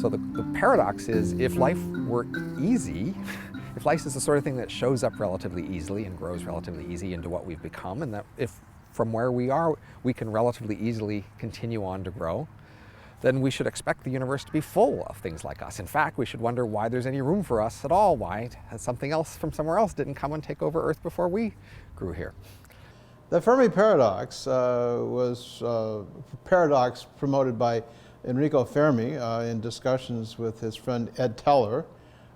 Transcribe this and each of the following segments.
So the paradox is, if life were easy, if life is the sort of thing that shows up relatively easily and grows relatively easy into what we've become, and that if from where we are we can relatively easily continue on to grow, then we should expect the universe to be full of things like us. In fact, we should wonder why there's any room for us at all, why something else from somewhere else didn't come and take over Earth before we grew here. The Fermi paradox was a paradox promoted by Enrico Fermi in discussions with his friend Ed Teller.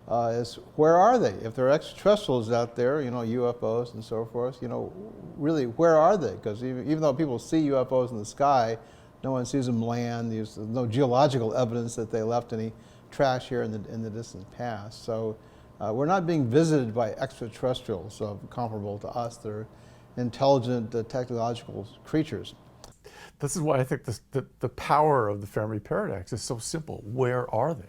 Is where are they? If there are extraterrestrials out there, you know, UFOs and so forth, you know, really, where are they? Because even though people see UFOs in the sky, no one sees them land. There's no geological evidence that they left any trash here in the distant past. So we're not being visited by extraterrestrials comparable to us. They're intelligent technological creatures. This is why I think the power of the Fermi paradox is so simple. Where are they?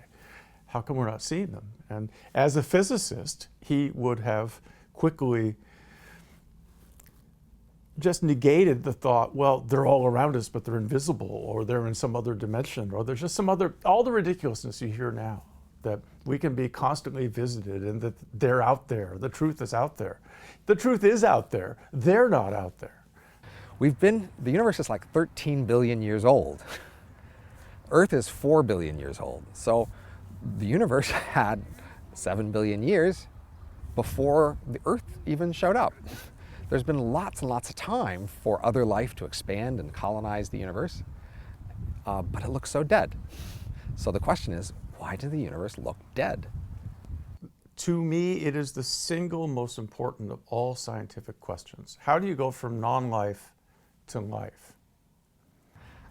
How come we're not seeing them? And as a physicist, he would have quickly just negated the thought, well, they're all around us, but they're invisible, or they're in some other dimension, or there's just some other, all the ridiculousness you hear now, that we can be constantly visited and that they're out there. The truth is out there. The truth is out there. They're not out there. The universe is like 13 billion years old. Earth is 4 billion years old. So the universe had 7 billion years before the Earth even showed up. There's been lots and lots of time for other life to expand and colonize the universe, but it looks so dead. So the question is, why does the universe look dead? To me, it is the single most important of all scientific questions. How do you go from non-life to life?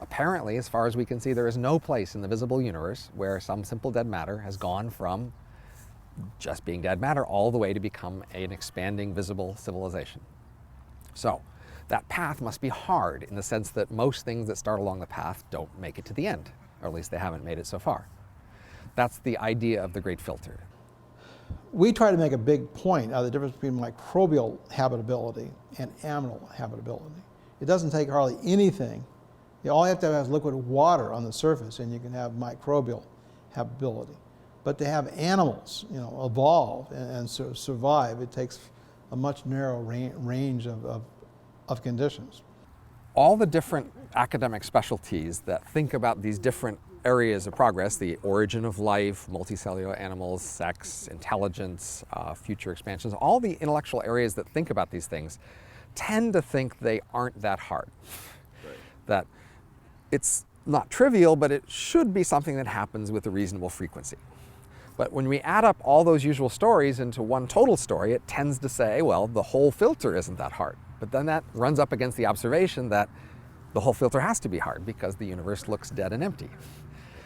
Apparently, as far as we can see, there is no place in the visible universe where some simple dead matter has gone from just being dead matter all the way to become an expanding visible civilization. So that path must be hard in the sense that most things that start along the path don't make it to the end, or at least they haven't made it so far. That's the idea of the great filter. We try to make a big point out of the difference between microbial habitability and animal habitability. It doesn't take hardly anything. All you have to have is liquid water on the surface and you can have microbial habitability. But to have animals, you know, evolve and survive, it takes a much narrower range of conditions. All the different academic specialties that think about these different areas of progress, the origin of life, multicellular animals, sex, intelligence, future expansions, all the intellectual areas that think about these things tend to think they aren't that hard. Right. That it's not trivial, but it should be something that happens with a reasonable frequency. But when we add up all those usual stories into one total story, it tends to say, well, the whole filter isn't that hard. But then that runs up against the observation that the whole filter has to be hard because the universe looks dead and empty.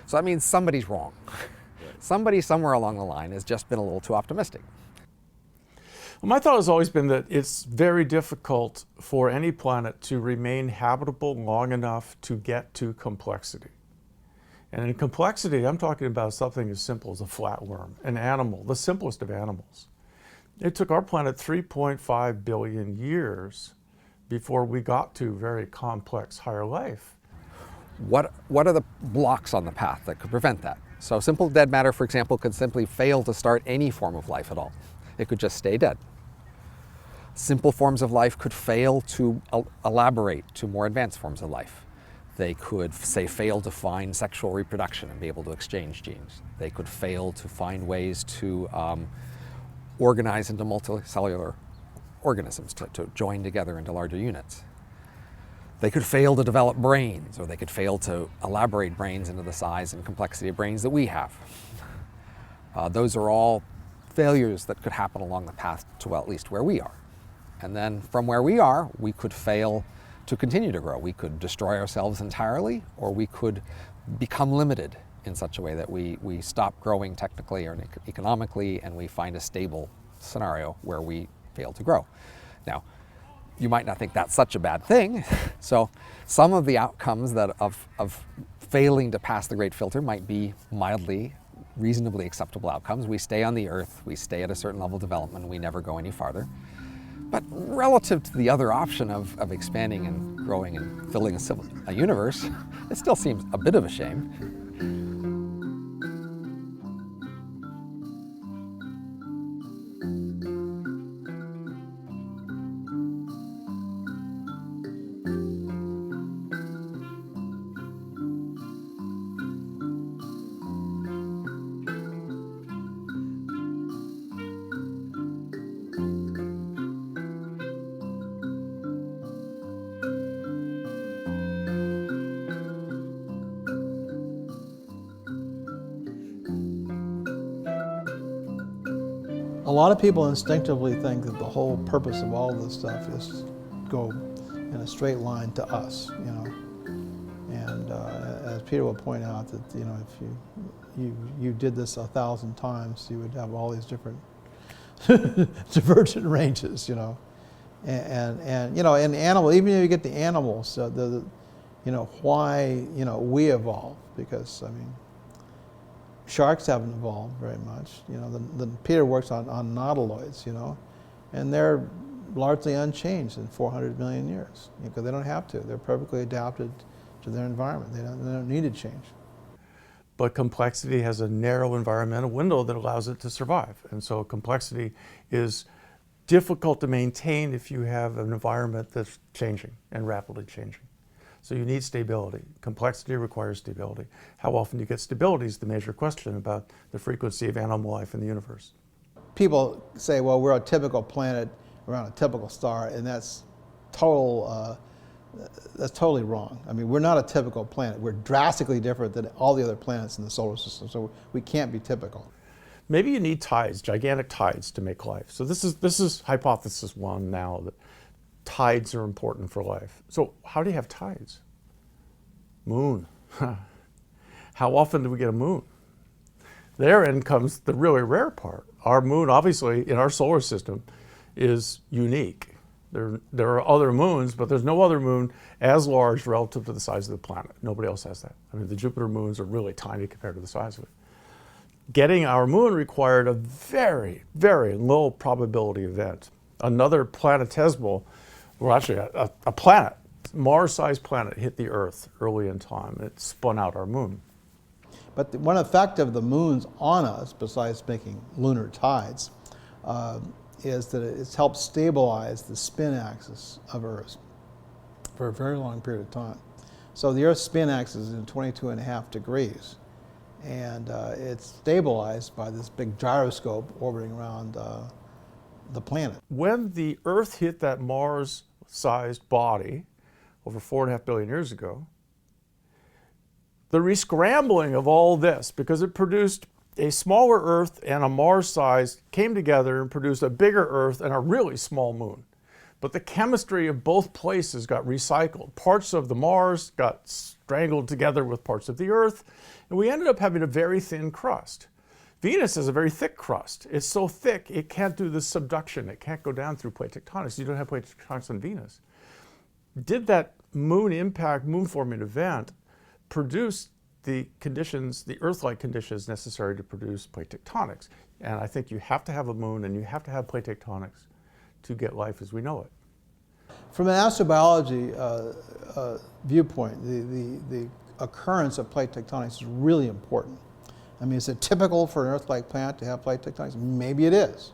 So that means somebody's wrong. Somebody somewhere along the line has just been a little too optimistic. Well, my thought has always been that it's very difficult for any planet to remain habitable long enough to get to complexity. And in complexity, I'm talking about something as simple as a flatworm, an animal, the simplest of animals. It took our planet 3.5 billion years before we got to very complex higher life. What are the blocks on the path that could prevent that? So simple dead matter, for example, could simply fail to start any form of life at all. It could just stay dead. Simple forms of life could fail to elaborate to more advanced forms of life. They could, say, fail to find sexual reproduction and be able to exchange genes. They could fail to find ways to organize into multicellular organisms, to join together into larger units. They could fail to develop brains, or they could fail to elaborate brains into the size and complexity of brains that we have. Those are all failures that could happen along the path to, well, at least where we are. And then from where we are, we could fail to continue to grow. We could destroy ourselves entirely, or we could become limited in such a way that we stop growing technically or economically, and we find a stable scenario where we fail to grow. Now, you might not think that's such a bad thing. So some of the outcomes of failing to pass the great filter might be mildly, reasonably acceptable outcomes. We stay on the Earth, we stay at a certain level of development, we never go any farther. But relative to the other option of expanding and growing and filling a universe, it still seems a bit of a shame. A lot of people instinctively think that the whole purpose of all this stuff is to go in a straight line to us, you know. And as Peter will point out, that if you did this 1,000 times, you would have all these different divergent ranges, you know. And you know, in animal, even if you get the animals, why we evolved, because I mean, sharks haven't evolved very much. You know, Peter works on nautiloids, you know, and they're largely unchanged in 400 million years because they don't have to. They're perfectly adapted to their environment. They don't need to change. But complexity has a narrow environmental window that allows it to survive. And so complexity is difficult to maintain if you have an environment that's changing and rapidly changing. So you need stability. Complexity requires stability. How often do you get stability is the major question about the frequency of animal life in the universe. People say, well, we're a typical planet around a typical star, and that's totally wrong. I mean, we're not a typical planet. We're drastically different than all the other planets in the solar system, so we can't be typical. Maybe you need tides, gigantic tides, to make life. So this is hypothesis one now, that tides are important for life. So how do you have tides? Moon. How often do we get a moon? Therein comes the really rare part. Our moon, obviously, in our solar system, is unique. There are other moons, but there's no other moon as large relative to the size of the planet. Nobody else has that. I mean, the Jupiter moons are really tiny compared to the size of it. Getting our moon required a very, very low probability event. Another planetesimal, well, actually a planet, Mars-sized planet, hit the Earth early in time. It spun out our moon. But one effect of the moons on us, besides making lunar tides, is that it's helped stabilize the spin axis of Earth for a very long period of time. So the Earth's spin axis is in 22.5 degrees, and it's stabilized by this big gyroscope orbiting around the planet. When the Earth hit that Mars-sized body over 4.5 billion years ago, the rescrambling of all this, because it produced a smaller Earth and a Mars-sized, came together and produced a bigger Earth and a really small moon. But the chemistry of both places got recycled. Parts of the Mars got strangled together with parts of the Earth, and we ended up having a very thin crust. Venus has a very thick crust. It's so thick, it can't do the subduction. It can't go down through plate tectonics. You don't have plate tectonics on Venus. Did that moon impact, moon-forming event produce the conditions, the Earth-like conditions necessary to produce plate tectonics? And I think you have to have a moon and you have to have plate tectonics to get life as we know it. From an astrobiology viewpoint, the occurrence of plate tectonics is really important. I mean, is it typical for an Earth-like planet to have plate tectonics? Maybe it is.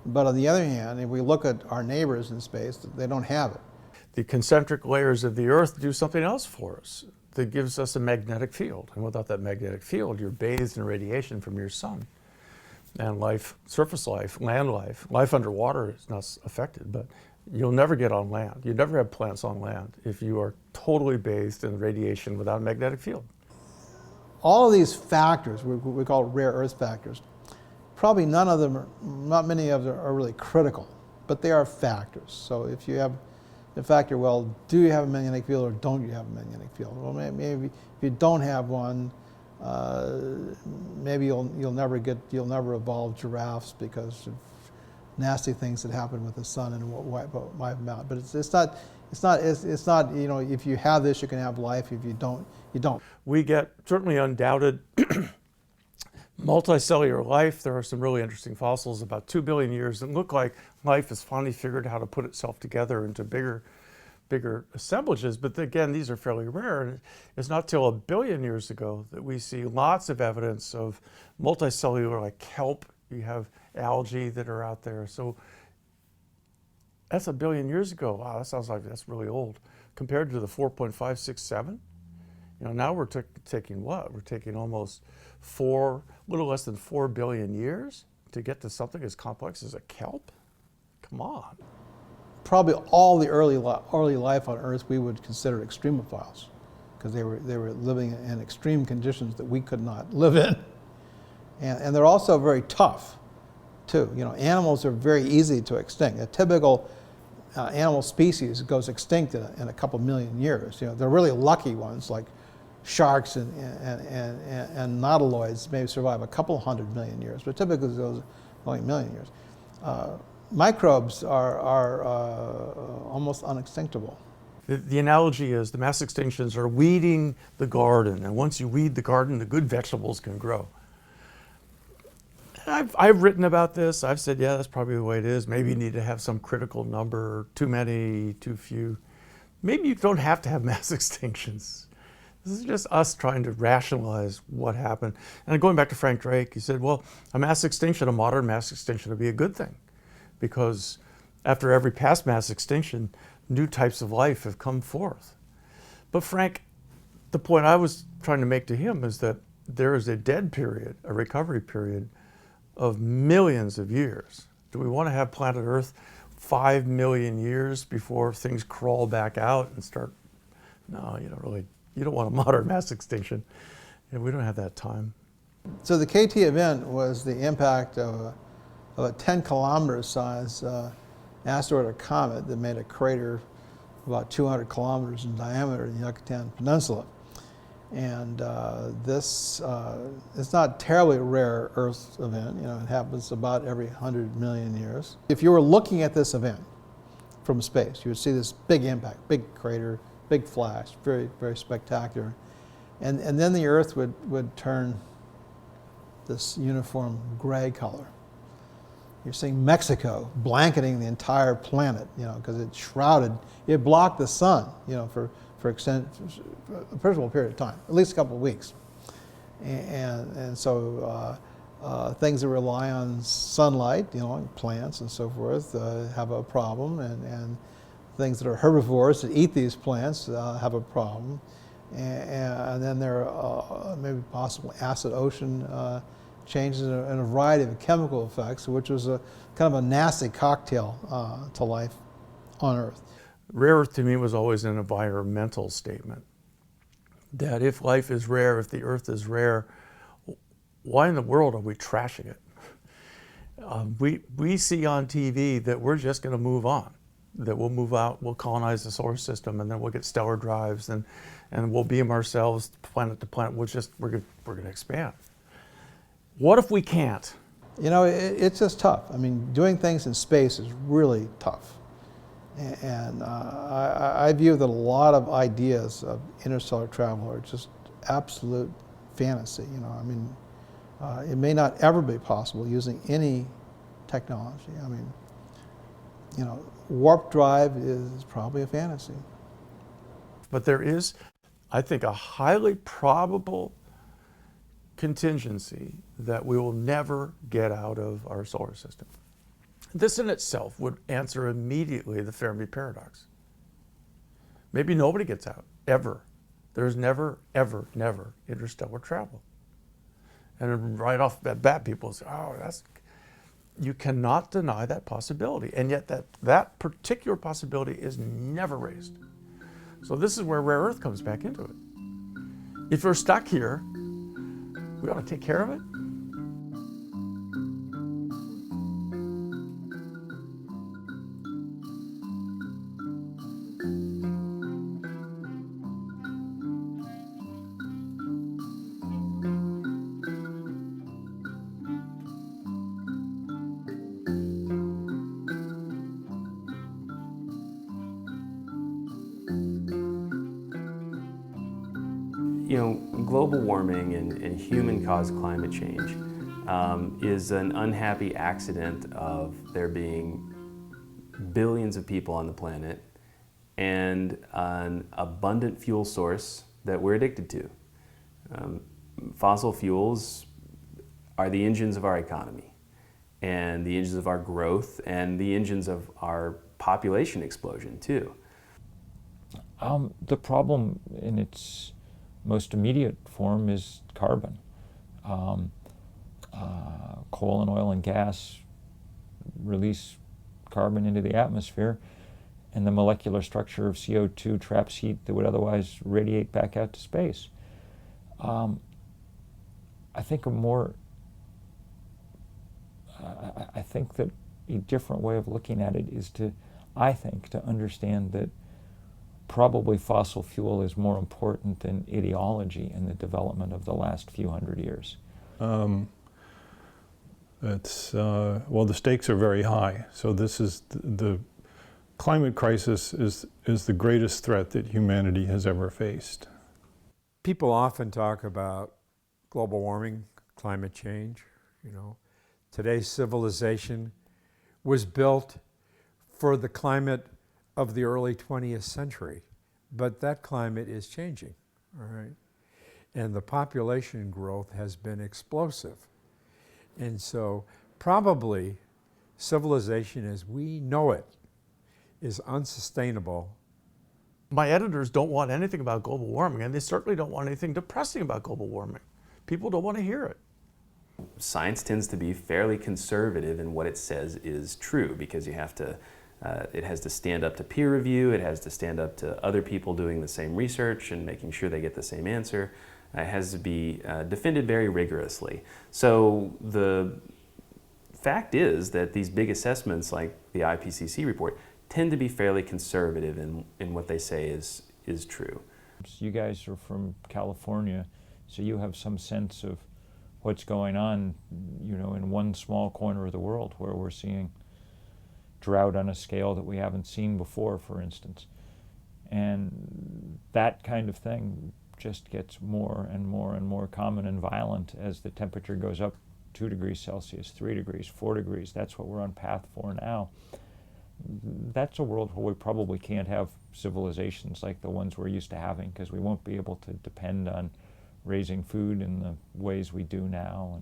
But on the other hand, if we look at our neighbors in space, they don't have it. The concentric layers of the Earth do something else for us that gives us a magnetic field. And without that magnetic field, you're bathed in radiation from your sun. And life, surface life, land life, life underwater is not affected, but you'll never get on land. You never have plants on land if you are totally bathed in radiation without a magnetic field. All of these factors, we call rare earth factors, probably none of them, not many of them are really critical, but they are factors. So if you have the factor, well, do you have a magnetic field or don't you have a magnetic field? Well, maybe if you don't have one, maybe you'll never evolve giraffes because of nasty things that happen with the sun and wipe them out. But it's not. You know, if you have this, you can have life. If you don't, you don't. We get certainly undoubted multicellular life. There are some really interesting fossils about 2 billion years that look like life has finally figured out how to put itself together into bigger assemblages. But again, these are fairly rare. And it's not till 1 billion years ago that we see lots of evidence of multicellular, like kelp. You have algae that are out there. So that's 1 billion years ago. Wow, that sounds like that's really old. Compared to the 4.567, you know, now we're taking what? We're taking almost little less than 4 billion years to get to something as complex as a kelp? Come on. Probably all the early life on Earth we would consider extremophiles, because they were living in extreme conditions that we could not live in. And they're also very tough too. You know, animals are very easy to extinct. A typical animal species goes extinct in a couple million years. You know, the really lucky ones like sharks and nautiloids may survive a couple 100 million years, but typically it goes only a million years. Microbes are almost unextinctable. The analogy is the mass extinctions are weeding the garden, and once you weed the garden, the good vegetables can grow. I've written about this. I've said, yeah, that's probably the way it is. Maybe you need to have some critical number, too many, too few. Maybe you don't have to have mass extinctions. This is just us trying to rationalize what happened. And going back to Frank Drake, he said, well, a mass extinction, a modern mass extinction would be a good thing, because after every past mass extinction, new types of life have come forth. But Frank, the point I was trying to make to him is that there is a dead period, a recovery period of millions of years. Do we want to have planet Earth 5 million years before things crawl back out and start? No, you don't want a modern mass extinction. We don't have that time. So the KT event was the impact of a 10-kilometer size asteroid or comet that made a crater about 200 kilometers in diameter in the Yucatan Peninsula. And this is not a terribly rare Earth event. You know, it happens about every 100 million years. If you were looking at this event from space, you would see this big impact, big crater, big flash, very, very spectacular. And then the Earth would turn this uniform gray color. You're seeing Mexico blanketing the entire planet, you know, because it's shrouded. It blocked the sun, you know, for a appreciable period of time, at least a couple of weeks. And so things that rely on sunlight, you know, plants and so forth, have a problem, and things that are herbivores that eat these plants have a problem. And then there are maybe possible acid ocean changes and a variety of chemical effects, which was a kind of a nasty cocktail to life on Earth. Rare earth to me was always an environmental statement. That if life is rare, if the Earth is rare, why in the world are we trashing it? We see on TV that we're just going to move on, that we'll move out, we'll colonize the solar system, and then we'll get stellar drives, and we'll beam ourselves planet to planet. We're going to expand. What if we can't? You know, it's just tough. I mean, doing things in space is really tough. And I view that a lot of ideas of interstellar travel are just absolute fantasy. You know, I mean, it may not ever be possible using any technology. I mean, you know, warp drive is probably a fantasy. But there is, I think, a highly probable contingency that we will never get out of our solar system. This in itself would answer immediately the Fermi paradox. Maybe nobody gets out, ever. There's never, ever, never interstellar travel. And right off the bat, people say, oh, you cannot deny that possibility. And yet that particular possibility is never raised. So this is where rare earth comes back into it. If we're stuck here, we ought to take care of it. You know, global warming and human-caused climate change is an unhappy accident of there being billions of people on the planet and an abundant fuel source that we're addicted to. Fossil fuels are the engines of our economy and the engines of our growth and the engines of our population explosion too. The problem in its most immediate form is carbon. Coal and oil and gas release carbon into the atmosphere, and the molecular structure of CO2 traps heat that would otherwise radiate back out to space. I think think that a different way of looking at it is to, I think, to understand that probably fossil fuel is more important than ideology in the development of the last few hundred years. Well, the stakes are very high. So this is the climate crisis is the greatest threat that humanity has ever faced. People often talk about global warming, climate change. You know, today's civilization was built for the climate of the early 20th century, but that climate is changing, all right? And the population growth has been explosive. And so probably civilization as we know it is unsustainable. My editors don't want anything about global warming, and they certainly don't want anything depressing about global warming. People don't want to hear it. Science tends to be fairly conservative in what it says is true, because you have to, it has to stand up to peer review, it has to stand up to other people doing the same research and making sure they get the same answer. It has to be defended very rigorously. So the fact is that these big assessments like the IPCC report tend to be fairly conservative in what they say is true. You guys are from California, so you have some sense of what's going on, you know, in one small corner of the world where we're seeing drought on a scale that we haven't seen before, for instance. And that kind of thing just gets more and more and more common and violent as the temperature goes up 2 degrees Celsius, 3 degrees, 4 degrees. That's what we're on path for now. That's a world where we probably can't have civilizations like the ones we're used to having, because we won't be able to depend on raising food in the ways we do now.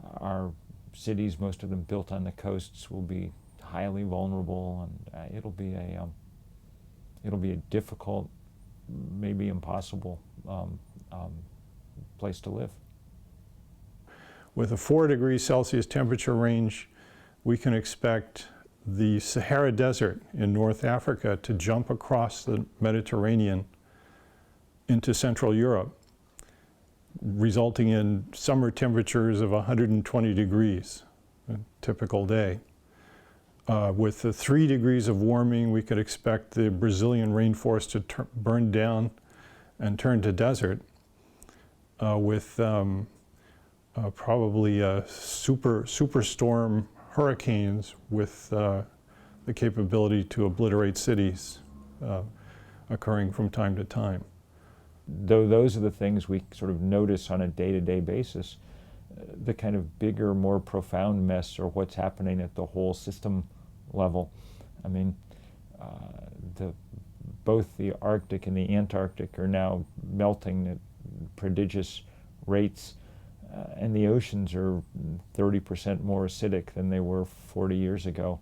And our cities, most of them built on the coasts, will be highly vulnerable, and it'll be a difficult, maybe impossible place to live. With a 4 degrees Celsius temperature range, we can expect the Sahara Desert in North Africa to jump across the Mediterranean into Central Europe, resulting in summer temperatures of 120 degrees, a typical day. With the 3 degrees of warming, we could expect the Brazilian rainforest to burn down and turn to desert, with probably superstorm hurricanes with the capability to obliterate cities occurring from time to time. Though those are the things we sort of notice on a day-to-day basis, the kind of bigger, more profound mess are what's happening at the whole system level. I mean, both the Arctic and the Antarctic are now melting at prodigious rates, and the oceans are 30% more acidic than they were 40 years ago.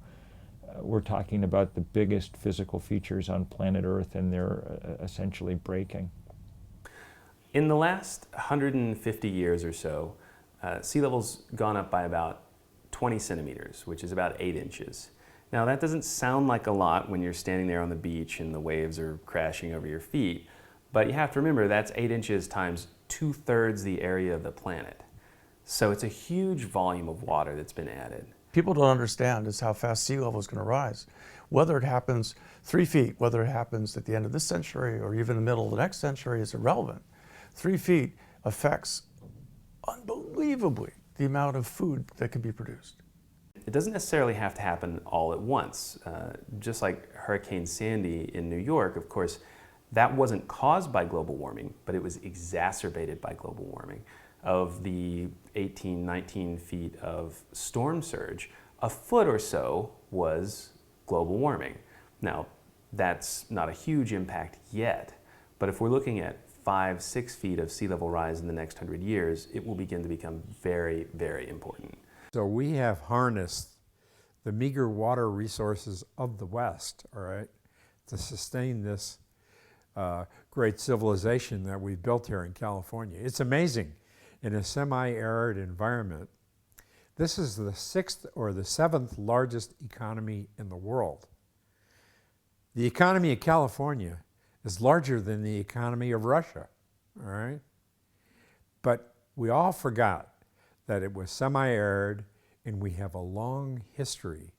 We're talking about the biggest physical features on planet Earth, and they're essentially breaking. In the last 150 years or so, sea level's gone up by about 20 centimeters, which is about 8 inches. Now that doesn't sound like a lot when you're standing there on the beach and the waves are crashing over your feet, but you have to remember that's 8 inches times 2/3 the area of the planet. So it's a huge volume of water that's been added. People don't understand is how fast sea level is going to rise. Whether it happens 3 feet, whether it happens at the end of this century or even the middle of the next century is irrelevant. 3 feet affects unbelievably the amount of food that can be produced. It doesn't necessarily have to happen all at once. Just like Hurricane Sandy in New York, of course, that wasn't caused by global warming, but it was exacerbated by global warming. Of the 18, 19 feet of storm surge, a foot or so was global warming. Now, that's not a huge impact yet, but if we're looking at 5, 6 feet of sea level rise in the next 100 years, it will begin to become very, very important. So we have harnessed the meager water resources of the West, all right, to sustain this great civilization that we've built here in California. It's amazing. In a semi-arid environment, this is the 6th or the 7th largest economy in the world. The economy of California is larger than the economy of Russia, all right? But we all forgot that it was semi-arid, and we have a long history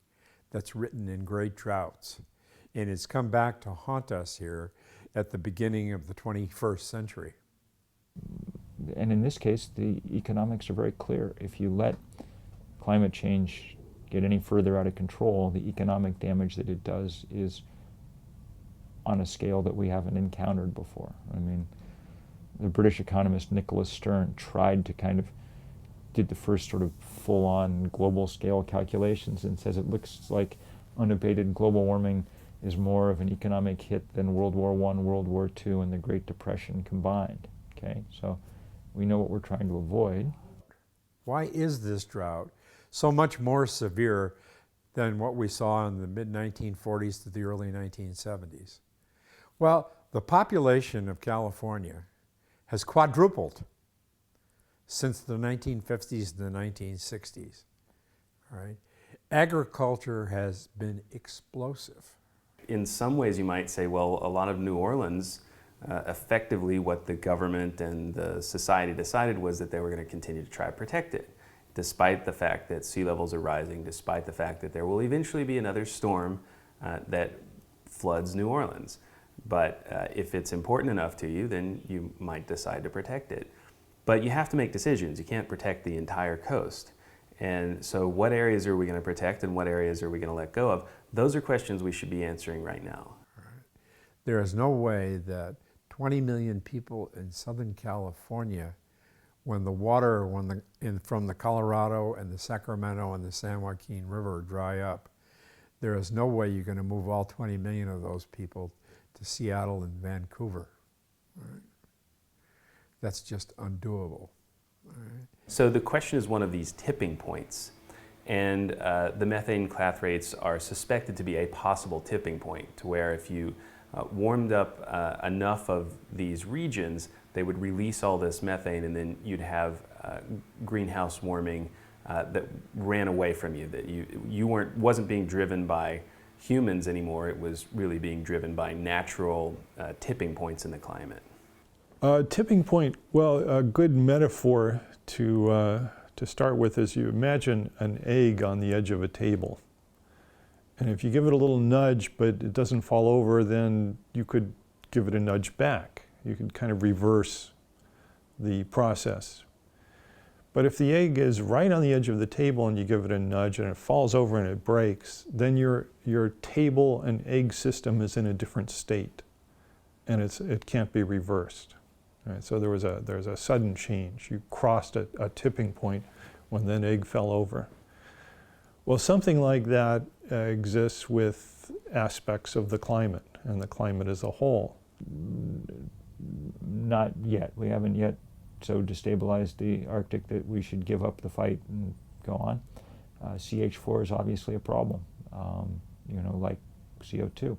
that's written in great droughts. And it's come back to haunt us here at the beginning of the 21st century. And in this case, the economics are very clear. If you let climate change get any further out of control, the economic damage that it does is on a scale that we haven't encountered before. I mean, the British economist Nicholas Stern tried to did the first sort of full-on global scale calculations and says it looks like unabated global warming is more of an economic hit than World War I, World War II, and the Great Depression combined. Okay, so we know what we're trying to avoid. Why is this drought so much more severe than what we saw in the mid-1940s to the early 1970s? Well, the population of California has quadrupled since the 1950s and the 1960s. Right? Agriculture has been explosive. In some ways you might say, well, a lot of New Orleans, effectively what the government and the society decided was that they were going to continue to try to protect it, despite the fact that sea levels are rising, despite the fact that there will eventually be another storm that floods New Orleans. But if it's important enough to you, then you might decide to protect it. But you have to make decisions. You can't protect the entire coast. And so what areas are we going to protect and what areas are we going to let go of? Those are questions we should be answering right now. There is no way that 20 million people in Southern California, when the water from the Colorado and the Sacramento and the San Joaquin River dry up, there is no way you're going to move all 20 million of those people to Seattle and Vancouver. Right? That's just undoable. Right? So the question is one of these tipping points, and the methane cleft rates are suspected to be a possible tipping point, to where if you warmed up enough of these regions, they would release all this methane, and then you'd have greenhouse warming that ran away from you, that wasn't being driven by humans anymore. It was really being driven by natural tipping points in the climate. Tipping point, well, a good metaphor to start with is you imagine an egg on the edge of a table. And if you give it a little nudge but it doesn't fall over, then you could give it a nudge back. You could kind of reverse the process. But if the egg is right on the edge of the table and you give it a nudge and it falls over and it breaks, then your table and egg system is in a different state, and it can't be reversed. Right, so there's a sudden change. You crossed a tipping point when that egg fell over. Well, something like that exists with aspects of the climate and the climate as a whole. Not yet. We haven't yet so destabilized the Arctic that we should give up the fight and go on. CH4 is obviously a problem, like CO2.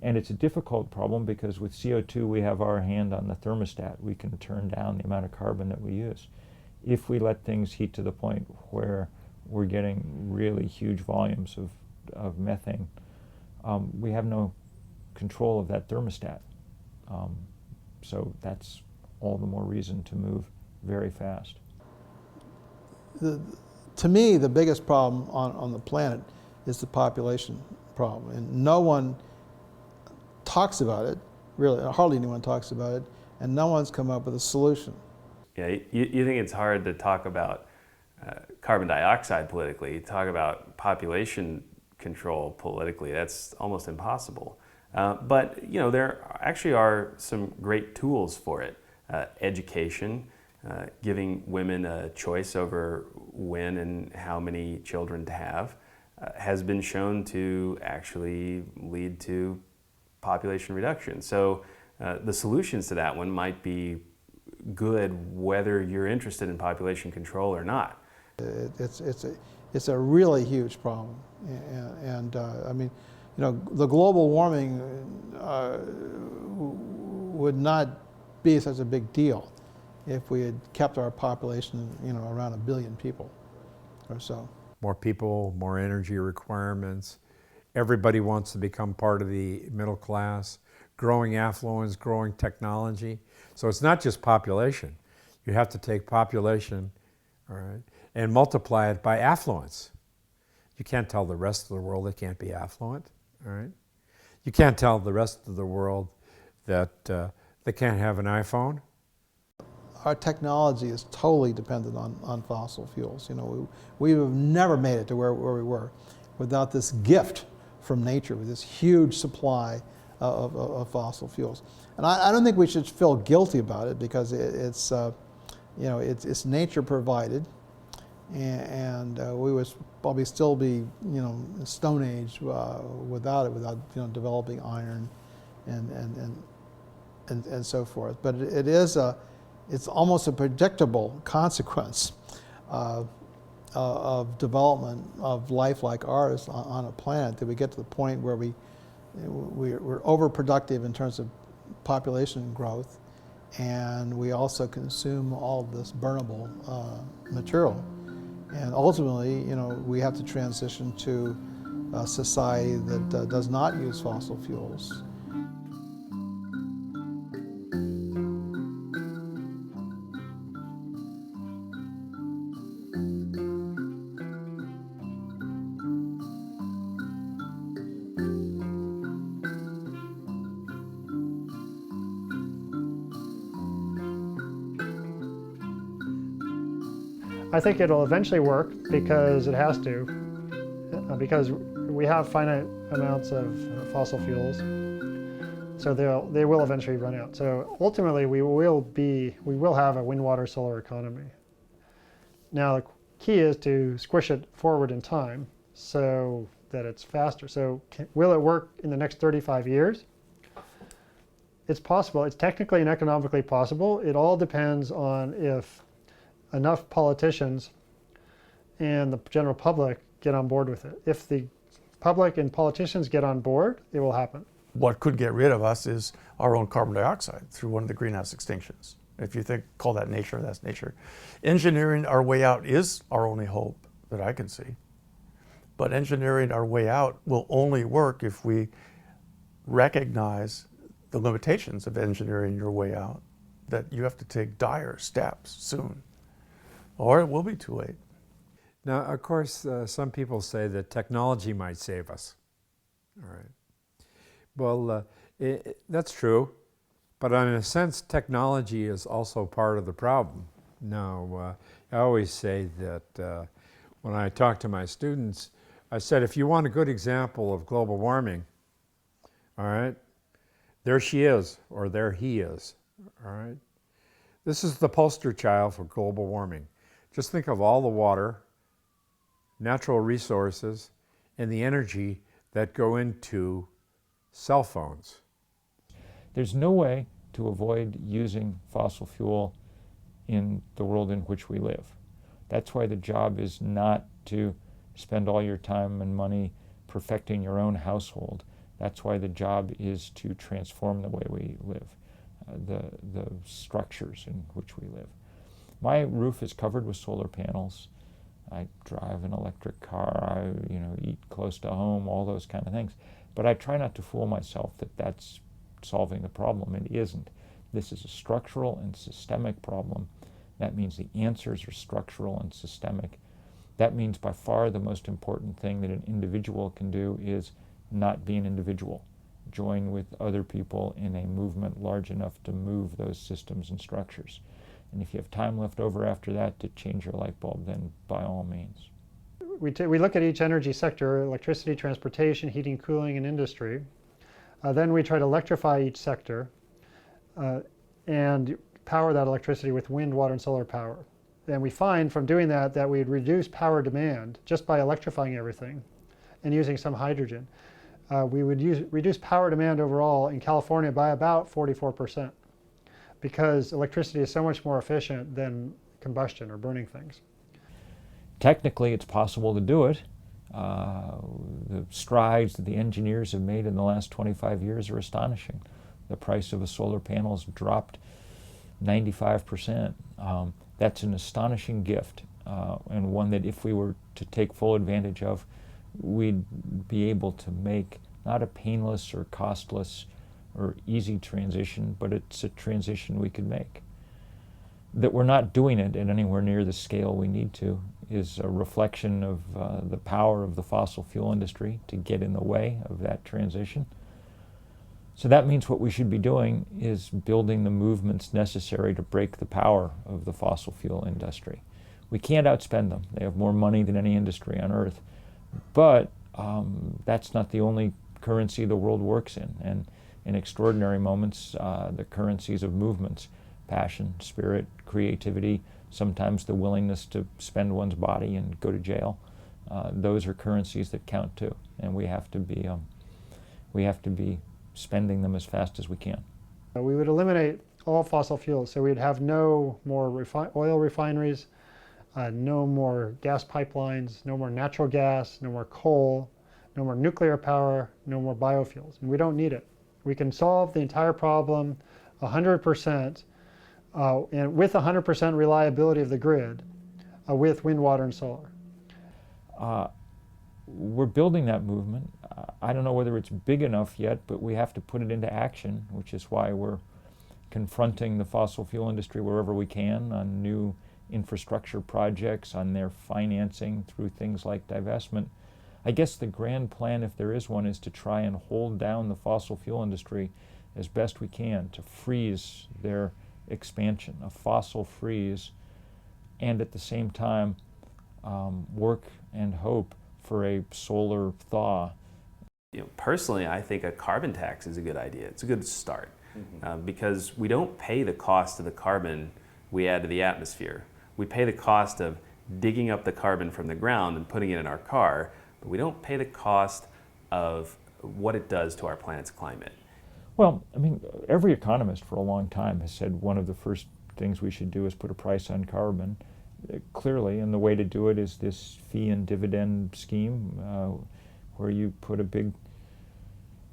And it's a difficult problem because with CO2 we have our hand on the thermostat. We can turn down the amount of carbon that we use. If we let things heat to the point where we're getting really huge volumes of methane, we have no control of that thermostat. So that's all the more reason to move very fast. To me, the biggest problem on the planet is the population problem. And no one talks about it, really, hardly anyone talks about it, and no one's come up with a solution. Yeah, you think it's hard to talk about carbon dioxide politically, talk about population control politically. That's almost impossible. But there actually are some great tools for it. Education, giving women a choice over when and how many children to have, has been shown to actually lead to population reduction. So the solutions to that one might be good whether you're interested in population control or not. It's a really huge problem, and I mean, the global warming would not be such a big deal if we had kept our population, around 1 billion people or so. More people, more energy requirements. Everybody wants to become part of the middle class, growing affluence, growing technology. So it's not just population. You have to take population all right, and multiply it by affluence. You can't tell the rest of the world they can't be affluent, all right? You can't tell the rest of the world that they can't have an iPhone. Our technology is totally dependent on fossil fuels. You know, we would have never made it to where we were without this gift from nature, with this huge supply of fossil fuels. And I don't think we should feel guilty about it, because it's you know, it's nature provided, and we would probably still be, you know, Stone Age without it, without, you know, developing iron and so forth. But it's almost a predictable consequence of development of life like ours on a planet, that we get to the point where we're overproductive in terms of population growth, and we also consume all of this burnable material. And ultimately, you know, we have to transition to a society that does not use fossil fuels. I think it'll eventually work, because it has to, because we have finite amounts of fossil fuels, so they will eventually run out. So ultimately, we will have a wind, water, solar economy. Now the key is to squish it forward in time so that it's faster. So will it work in the next 35 years? It's possible. It's technically and economically possible. It all depends on if enough politicians and the general public get on board with it. If the public and politicians get on board, it will happen. What could get rid of us is our own carbon dioxide through one of the greenhouse extinctions. If you call that nature, that's nature. Engineering our way out is our only hope that I can see. But engineering our way out will only work if we recognize the limitations of engineering your way out, that you have to take dire steps soon, or it will be too late. Now, of course, some people say that technology might save us. All right. Well, that's true, but in a sense, technology is also part of the problem. Now, I always say that when I talk to my students, I said, if you want a good example of global warming, all right, there she is, or there he is, all right? This is the poster child for global warming. Just think of all the water, natural resources, and the energy that go into cell phones. There's no way to avoid using fossil fuel in the world in which we live. That's why the job is not to spend all your time and money perfecting your own household. That's why the job is to transform the way we live, the structures in which we live. My roof is covered with solar panels. I drive an electric car. I eat close to home, all those kind of things. But I try not to fool myself that that's solving the problem. It isn't. This is a structural and systemic problem. That means the answers are structural and systemic. That means by far the most important thing that an individual can do is not be an individual. Join with other people in a movement large enough to move those systems and structures. And if you have time left over after that to change your light bulb, then by all means. We look at each energy sector: electricity, transportation, heating, cooling, and industry. Then we try to electrify each sector and power that electricity with wind, water, and solar power. And we find from doing that that we'd reduce power demand just by electrifying everything and using some hydrogen. We would reduce power demand overall in California by about 44%, because electricity is so much more efficient than combustion or burning things. Technically, it's possible to do it. The strides that the engineers have made in the last 25 years are astonishing. The price of a solar panel has dropped 95%. That's an astonishing gift, and one that if we were to take full advantage of, we'd be able to make not a painless or costless or easy transition, but it's a transition we could make. That we're not doing it at anywhere near the scale we need to is a reflection of the power of the fossil fuel industry to get in the way of that transition. So that means what we should be doing is building the movements necessary to break the power of the fossil fuel industry. We can't outspend them. They have more money than any industry on Earth. But that's not the only currency the world works in. And in extraordinary moments, the currencies of movements, passion, spirit, creativity, sometimes the willingness to spend one's body and go to jail, those are currencies that count too. And we have to be spending them as fast as we can. We would eliminate all fossil fuels, so we'd have no more oil refineries, no more gas pipelines, no more natural gas, no more coal, no more nuclear power, no more biofuels. And we don't need it. We can solve the entire problem 100% and with 100% reliability of the grid with wind, water, and solar. We're building that movement. I don't know whether it's big enough yet, but we have to put it into action, which is why we're confronting the fossil fuel industry wherever we can on new infrastructure projects, on their financing through things like divestment. I guess the grand plan, if there is one, is to try and hold down the fossil fuel industry as best we can, to freeze their expansion, a fossil freeze, and at the same time work and hope for a solar thaw. Personally, I think a carbon tax is a good idea. It's a good start because we don't pay the cost of the carbon we add to the atmosphere. We pay the cost of digging up the carbon from the ground and putting it in our car, but we don't pay the cost of what it does to our planet's climate. Well, I mean, every economist for a long time has said one of the first things we should do is put a price on carbon. Clearly, and the way to do it is this fee and dividend scheme where you put a big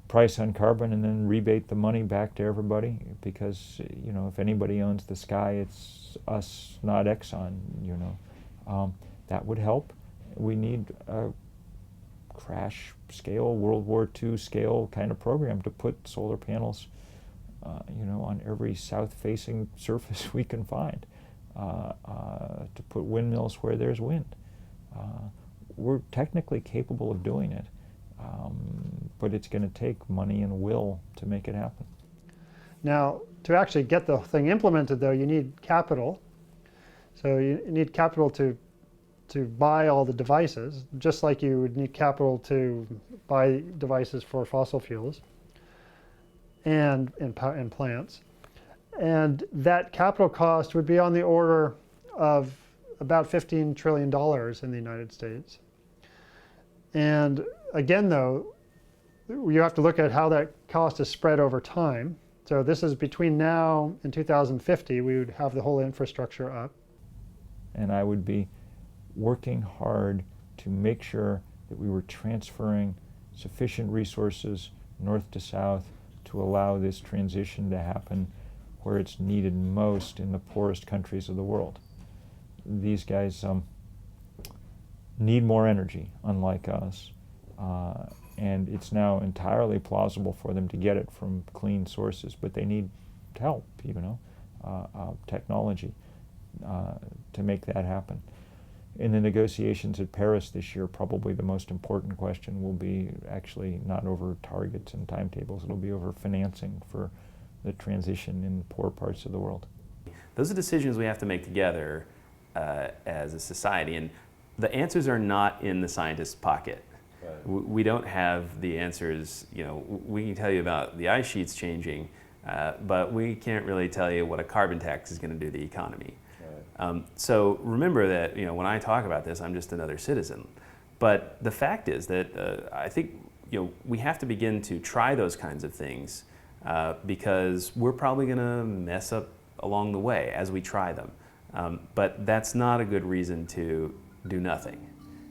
price on carbon and then rebate the money back to everybody, because if anybody owns the sky, it's us, not Exxon. That would help. We need a crash scale, World War II scale kind of program to put solar panels on every south-facing surface we can find, to put windmills where there's wind. We're technically capable of doing it, but it's going to take money and will to make it happen. Now, to actually get the thing implemented, though, you need capital. So you need capital to buy all the devices, just like you would need capital to buy devices for fossil fuels and plants. And that capital cost would be on the order of about $15 trillion in the United States. And again, though, you have to look at how that cost is spread over time. So this is between now and 2050, we would have the whole infrastructure up. And I would be working hard to make sure that we were transferring sufficient resources north to south to allow this transition to happen where it's needed most in the poorest countries of the world. These guys need more energy, unlike us, and it's now entirely plausible for them to get it from clean sources, but they need help, technology to make that happen. In the negotiations at Paris this year, probably the most important question will be actually not over targets and timetables, it'll be over financing for the transition in poor parts of the world. Those are decisions we have to make together as a society, and the answers are not in the scientist's pocket. Right. We don't have the answers. We can tell you about the ice sheets changing, but we can't really tell you what a carbon tax is going to do to the economy. Right. So remember that when I talk about this, I'm just another citizen. But the fact is that I think we have to begin to try those kinds of things because we're probably going to mess up along the way as we try them. But that's not a good reason to do nothing,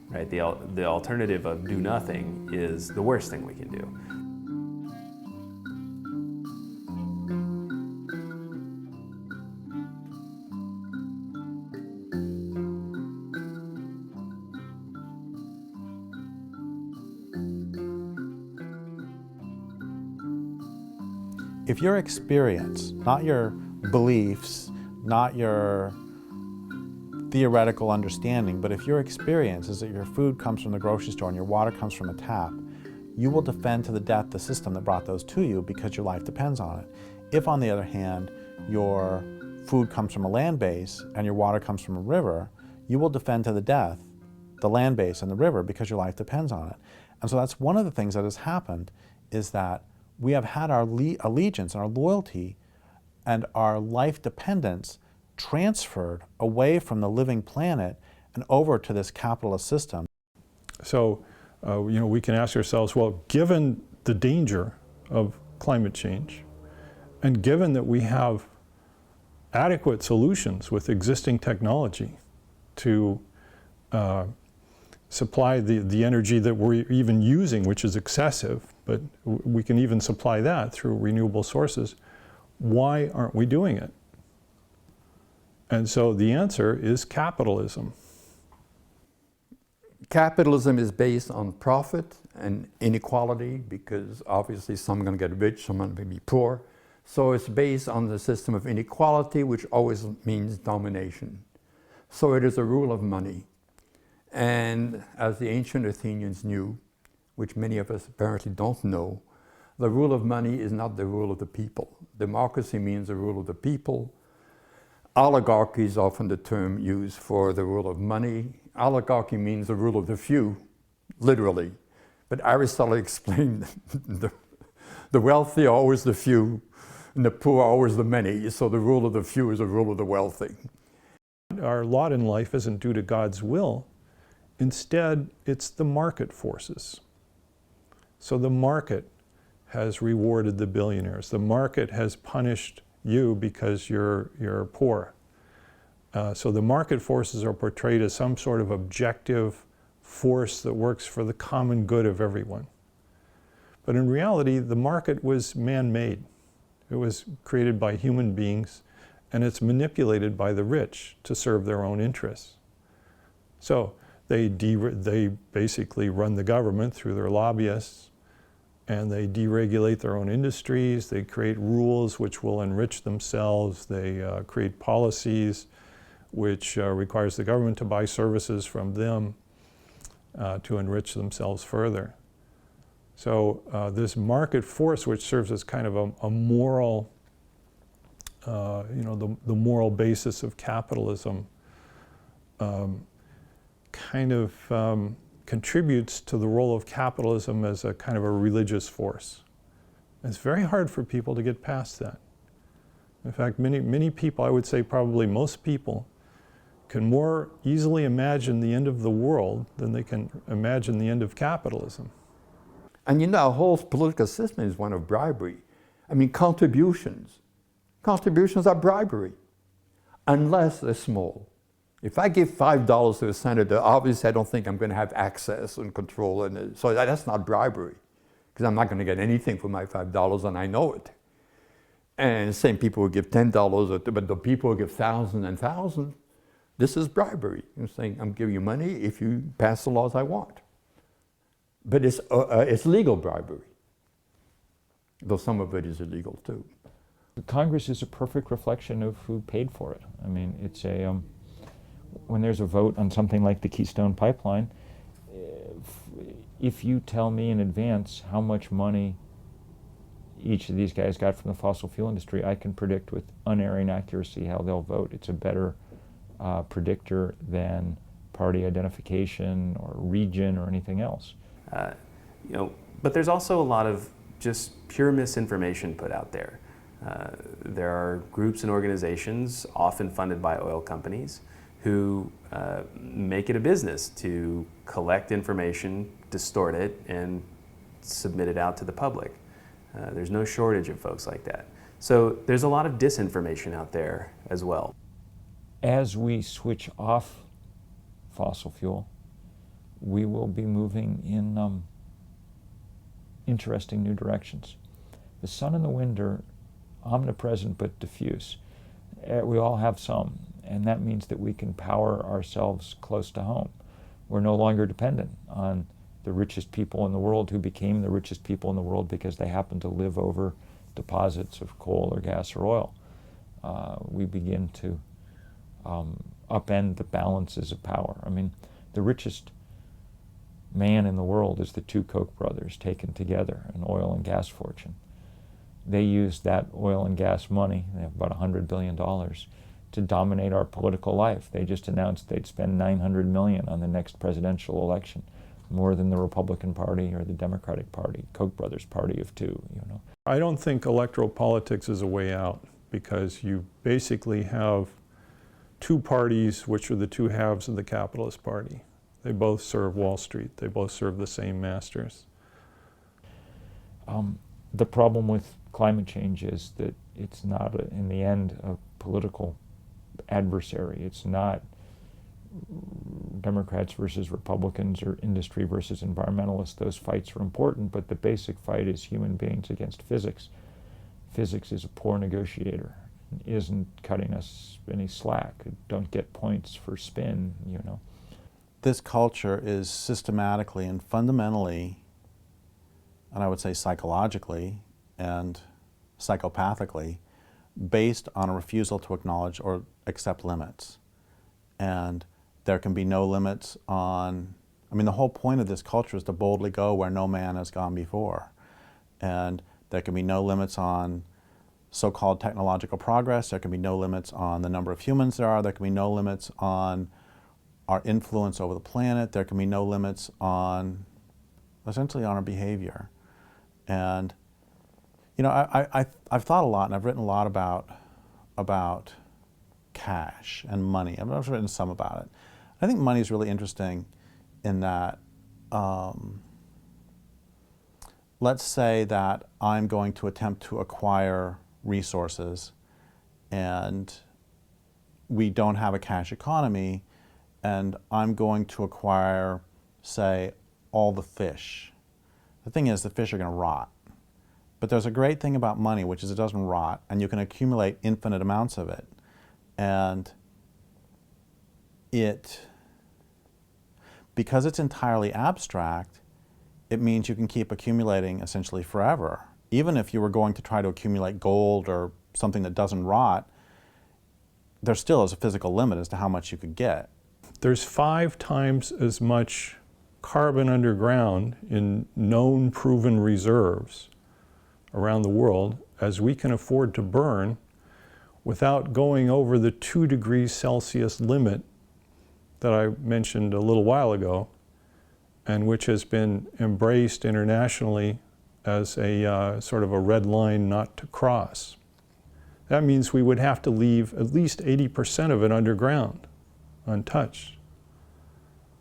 right? The alternative of do nothing is the worst thing we can do. If your experience, not your beliefs, not your theoretical understanding, but if your experience is that your food comes from the grocery store and your water comes from a tap, you will defend to the death the system that brought those to you because your life depends on it. If, on the other hand, your food comes from a land base and your water comes from a river, you will defend to the death the land base and the river because your life depends on it. And so that's one of the things that has happened, is that we have had our allegiance and our loyalty and our life dependence transferred away from the living planet and over to this capitalist system. So, we can ask ourselves, well, given the danger of climate change, and given that we have adequate solutions with existing technology to supply the energy that we're even using, which is excessive, but we can even supply that through renewable sources, why aren't we doing it? And so the answer is capitalism. Capitalism is based on profit and inequality, because obviously some are going to get rich, some are going to be poor. So it's based on the system of inequality, which always means domination. So it is a rule of money. And as the ancient Athenians knew, which many of us apparently don't know, the rule of money is not the rule of the people. Democracy means the rule of the people. Oligarchy is often the term used for the rule of money. Oligarchy means the rule of the few, literally. But Aristotle explained the wealthy are always the few, and the poor are always the many. So the rule of the few is the rule of the wealthy. Our lot in life isn't due to God's will. Instead, it's the market forces. So the market has rewarded the billionaires. The market has punished you because you're poor. So the market forces are portrayed as some sort of objective force that works for the common good of everyone. But in reality, the market was man-made. It was created by human beings, and it's manipulated by the rich to serve their own interests. So they basically run the government through their lobbyists, and they deregulate their own industries. They create rules which will enrich themselves. They create policies which requires the government to buy services from them to enrich themselves further. So this market force, which serves as kind of a moral, the moral basis of capitalism, kind of contributes to the role of capitalism as a kind of a religious force. It's very hard for people to get past that. In fact, many people, I would say probably most people, can more easily imagine the end of the world than they can imagine the end of capitalism. And our whole political system is one of bribery. I mean, contributions are bribery, unless they're small. If I give $5 to a senator, obviously I don't think I'm going to have access and control, and so that's not bribery, because I'm not going to get anything for my $5, and I know it. And same people who give $10, but the people who give thousands and thousands, this is bribery. I'm saying I'm giving you money if you pass the laws I want. But it's legal bribery, though some of it is illegal too. Congress is a perfect reflection of who paid for it. I mean, it's when there's a vote on something like the Keystone Pipeline, if you tell me in advance how much money each of these guys got from the fossil fuel industry, I can predict with unerring accuracy how they'll vote. It's a better predictor than party identification or region or anything else. But there's also a lot of just pure misinformation put out there. There are groups and organizations, often funded by oil companies, who make it a business to collect information, distort it, and submit it out to the public. There's no shortage of folks like that. So there's a lot of disinformation out there as well. As we switch off fossil fuel, we will be moving in interesting new directions. The sun and the wind are omnipresent but diffuse. We all have some, and that means that we can power ourselves close to home. We're no longer dependent on the richest people in the world who became the richest people in the world because they happen to live over deposits of coal or gas or oil. we begin to upend the balances of power. I mean, the richest man in the world is the two Koch brothers taken together, an oil and gas fortune. They used that oil and gas money, they have about $100 billion, to dominate our political life. They just announced they'd spend $900 million on the next presidential election, more than the Republican Party or the Democratic Party, Koch brothers party of two, you know. I don't think electoral politics is a way out, because you basically have two parties which are the two halves of the capitalist party. They both serve Wall Street. They both serve the same masters. The problem with climate change is that it's not, in the end, a political adversary. It's not Democrats versus Republicans or industry versus environmentalists. Those fights are important, but the basic fight is human beings against physics. Physics is a poor negotiator, isn't cutting us any slack. Don't get points for spin, you know. This culture is systematically and fundamentally, and I would say psychologically and psychopathically, based on a refusal to acknowledge or accept limits. And there can be no limits on, I mean, the whole point of this culture is to boldly go where no man has gone before. And there can be no limits on so-called technological progress. There can be no limits on the number of humans there are. There can be no limits on our influence over the planet. There can be no limits on, essentially, on our behavior. And, you know, I've thought a lot, and I've written a lot about cash and money. I've written some about it. I think money is really interesting in that, let's say that I'm going to attempt to acquire resources and we don't have a cash economy, and I'm going to acquire, say, all the fish. The thing is, the fish are going to rot. But there's a great thing about money, which is it doesn't rot, and you can accumulate infinite amounts of it. And because it's entirely abstract, it means you can keep accumulating essentially forever. Even if you were going to try to accumulate gold or something that doesn't rot, there still is a physical limit as to how much you could get. There's 5 times as much carbon underground in known proven reserves around the world as we can afford to burn without going over the 2 degrees Celsius limit that I mentioned a little while ago, and which has been embraced internationally as a sort of a red line not to cross. That means we would have to leave at least 80% of it underground, untouched.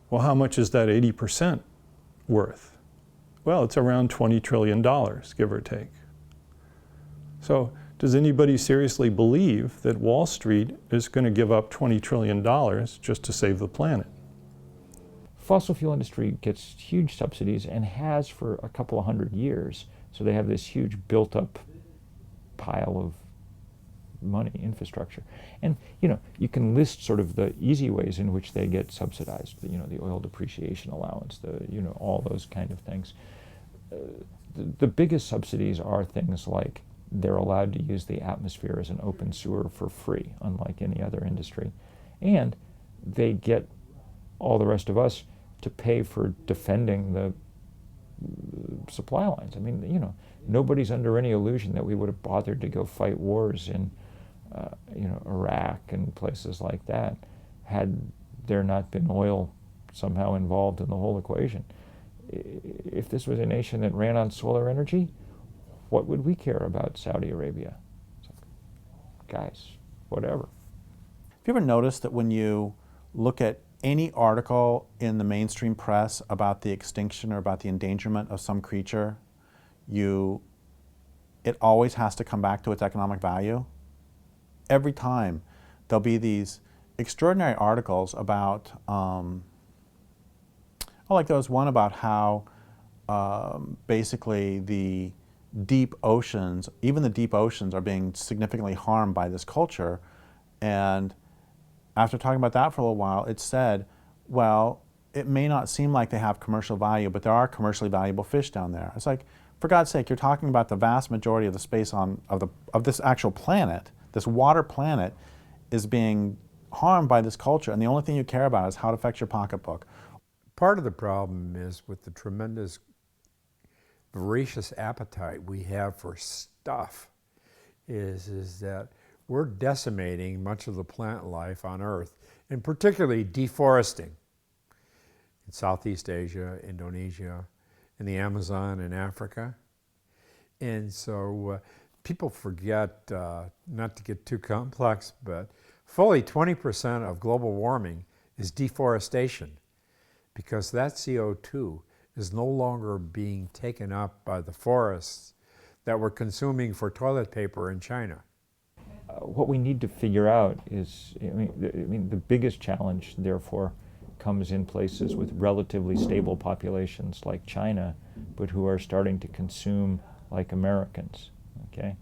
Well, how much is that 80% worth? Well, it's around $20 trillion, give or take. So does anybody seriously believe that Wall Street is going to give up $20 trillion just to save the planet? Fossil fuel industry gets huge subsidies and has for a couple of hundred years. So they have this huge built-up pile of money, infrastructure. And, you know, you can list sort of the easy ways in which they get subsidized, you know, the oil depreciation allowance, you know, all those kind of things. The biggest subsidies are things like they're allowed to use the atmosphere as an open sewer for free, unlike any other industry. And they get all the rest of us to pay for defending the supply lines. I mean, you know, nobody's under any illusion that we would have bothered to go fight wars in, you know, Iraq and places like that had there not been oil somehow involved in the whole equation. If this was a nation that ran on solar energy, what would we care about Saudi Arabia? So, guys, whatever. Have you ever noticed that when you look at any article in the mainstream press about the extinction or about the endangerment of some creature, it always has to come back to its economic value? Every time there'll be these extraordinary articles about, like there was one about how basically the deep oceans, even the deep oceans, are being significantly harmed by this culture. And after talking about that for a little while, it said, well, it may not seem like they have commercial value, but there are commercially valuable fish down there. It's like, for God's sake, you're talking about the vast majority of the space of this actual planet This water planet is being harmed by this culture, and the only thing you care about is how it affects your pocketbook. Part of the problem is with the tremendous voracious appetite we have for stuff is that we're decimating much of the plant life on Earth, and particularly deforesting in Southeast Asia, Indonesia, in the Amazon and Africa. And so people forget, not to get too complex, but fully 20% of global warming is deforestation, because that CO2 is no longer being taken up by the forests that we're consuming for toilet paper in China. What we need to figure out is, the biggest challenge, therefore, comes in places with relatively stable populations like China, but who are starting to consume like Americans, okay?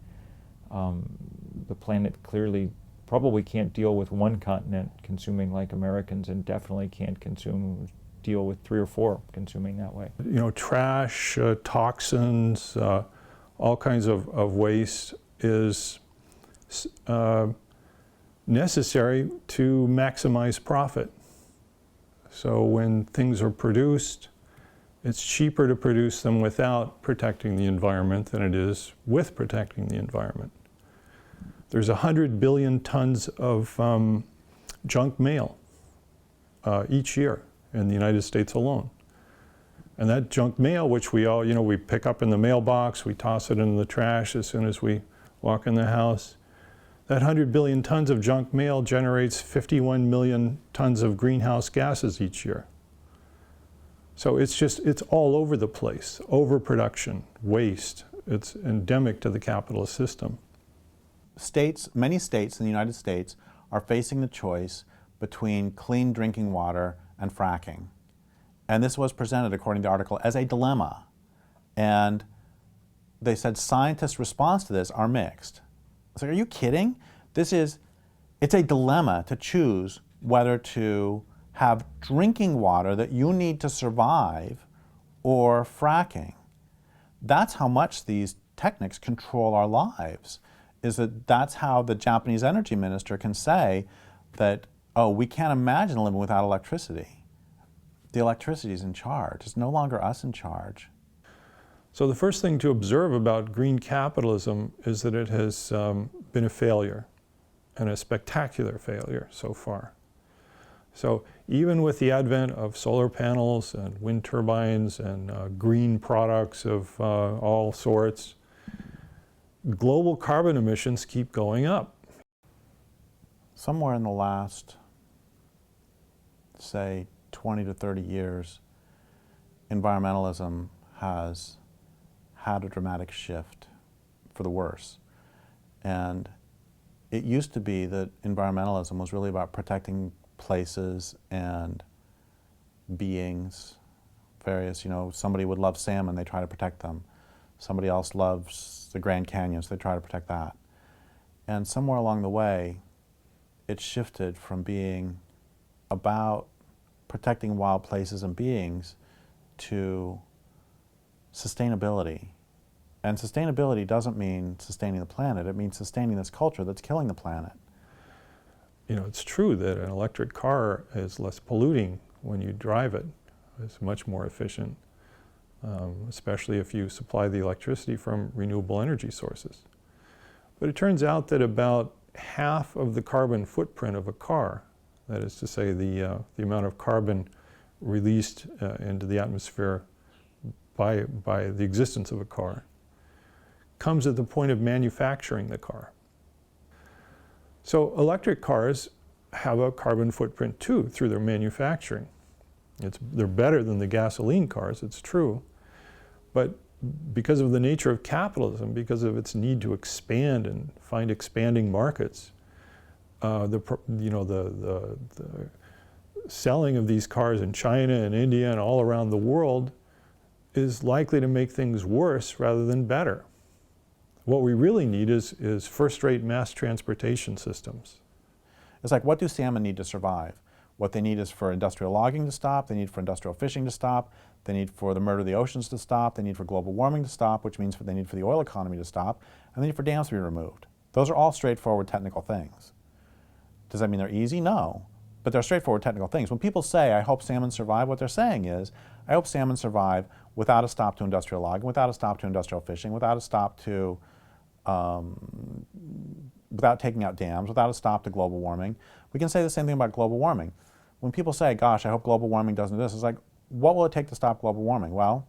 The planet clearly probably can't deal with one continent consuming like Americans, and definitely can't deal with 3 or 4 consuming that way. You know, trash, toxins, all kinds of waste is necessary to maximize profit. So when things are produced, it's cheaper to produce them without protecting the environment than it is with protecting the environment. There's 100 billion tons of junk mail each year in the United States alone. And that junk mail, which we all, we pick up in the mailbox, we toss it in the trash as soon as we walk in the house. That 100 billion tons of junk mail generates 51 million tons of greenhouse gases each year. So it's all over the place. Overproduction, waste, it's endemic to the capitalist system. Many states in the United States are facing the choice between clean drinking water and fracking. And this was presented, according to the article, as a dilemma. And they said scientists' response to this are mixed. It's like, are you kidding? It's a dilemma to choose whether to have drinking water that you need to survive or fracking. That's how much these techniques control our lives. That's how the Japanese energy minister can say that, oh, we can't imagine living without electricity. The electricity is in charge. It's no longer us in charge. So the first thing to observe about green capitalism is that it has been a failure, and a spectacular failure so far. So even with the advent of solar panels and wind turbines and green products of all sorts, global carbon emissions keep going up. Somewhere in the last, say, 20 to 30 years, environmentalism has had a dramatic shift for the worse. And it used to be that environmentalism was really about protecting places and beings, various, somebody would love salmon, they try to protect them. Somebody else loves the Grand Canyon, so they try to protect that. And somewhere along the way, it shifted from being about protecting wild places and beings to sustainability. And sustainability doesn't mean sustaining the planet, it means sustaining this culture that's killing the planet. It's true that an electric car is less polluting when you drive it. It's much more efficient, especially if you supply the electricity from renewable energy sources. But it turns out that about half of the carbon footprint of a car, that is to say the amount of carbon released into the atmosphere by the existence of a car, comes at the point of manufacturing the car. So electric cars have a carbon footprint too through their manufacturing. They're better than the gasoline cars, it's true, but because of the nature of capitalism, because of its need to expand and find expanding markets, the selling of these cars in China and India and all around the world is likely to make things worse rather than better. What we really need is first-rate mass transportation systems. It's like, what do salmon need to survive? What they need is for industrial logging to stop, they need for industrial fishing to stop, they need for the murder of the oceans to stop, they need for global warming to stop, which means they need for the oil economy to stop, and they need for dams to be removed. Those are all straightforward technical things. Does that mean they're easy? No. But they're straightforward technical things. When people say, I hope salmon survive, what they're saying is, I hope salmon survive without a stop to industrial logging, without a stop to industrial fishing, without a stop to, without taking out dams, without a stop to global warming. We can say the same thing about global warming. When people say, gosh, I hope global warming doesn't do this, it's like, what will it take to stop global warming? Well,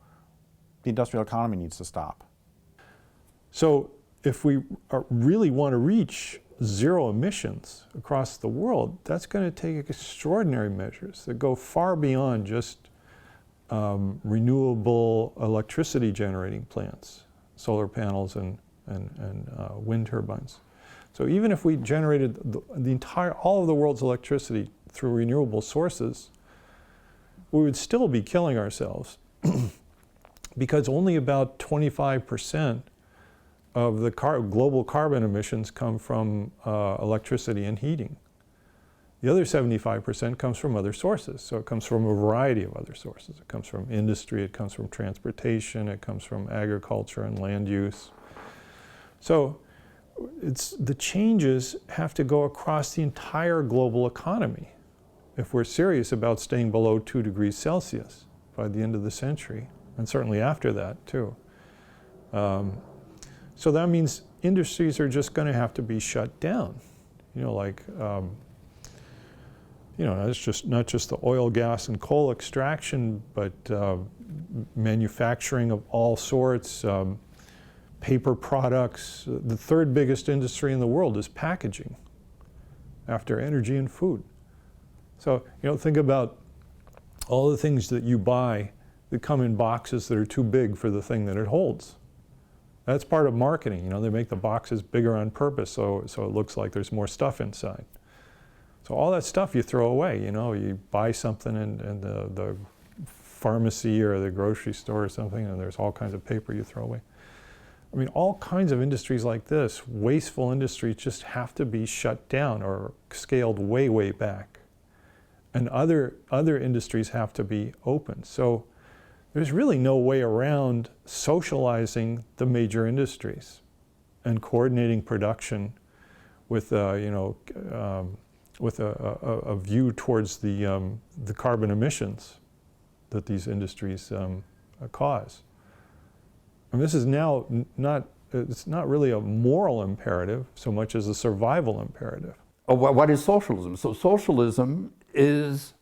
the industrial economy needs to stop. So if we really want to reach zero emissions across the world, that's going to take extraordinary measures that go far beyond just renewable electricity generating plants, solar panels and wind turbines. So even if we generated all of the world's electricity through renewable sources, we would still be killing ourselves because only about 25% of the global carbon emissions come from electricity and heating. The other 75% comes from other sources. So it comes from a variety of other sources. It comes from industry, it comes from transportation, it comes from agriculture and land use. So the changes have to go across the entire global economy if we're serious about staying below 2 degrees Celsius by the end of the century, and certainly after that too. So that means industries are just going to have to be shut down. It's not just the oil, gas, and coal extraction, but manufacturing of all sorts, paper products. The third biggest industry in the world is packaging, after energy and food. So think about all the things that you buy that come in boxes that are too big for the thing that it holds. That's part of marketing. They make the boxes bigger on purpose so it looks like there's more stuff inside. So all that stuff you throw away. You buy something in the pharmacy or the grocery store or something, and there's all kinds of paper you throw away. I mean, all kinds of industries like this, wasteful industries, just have to be shut down or scaled way, way back. And other industries have to be open. So there's really no way around socializing the major industries and coordinating production with, with a view towards the carbon emissions that these industries cause. And this is now it's not really a moral imperative so much as a survival imperative. What is socialism? So socialism is,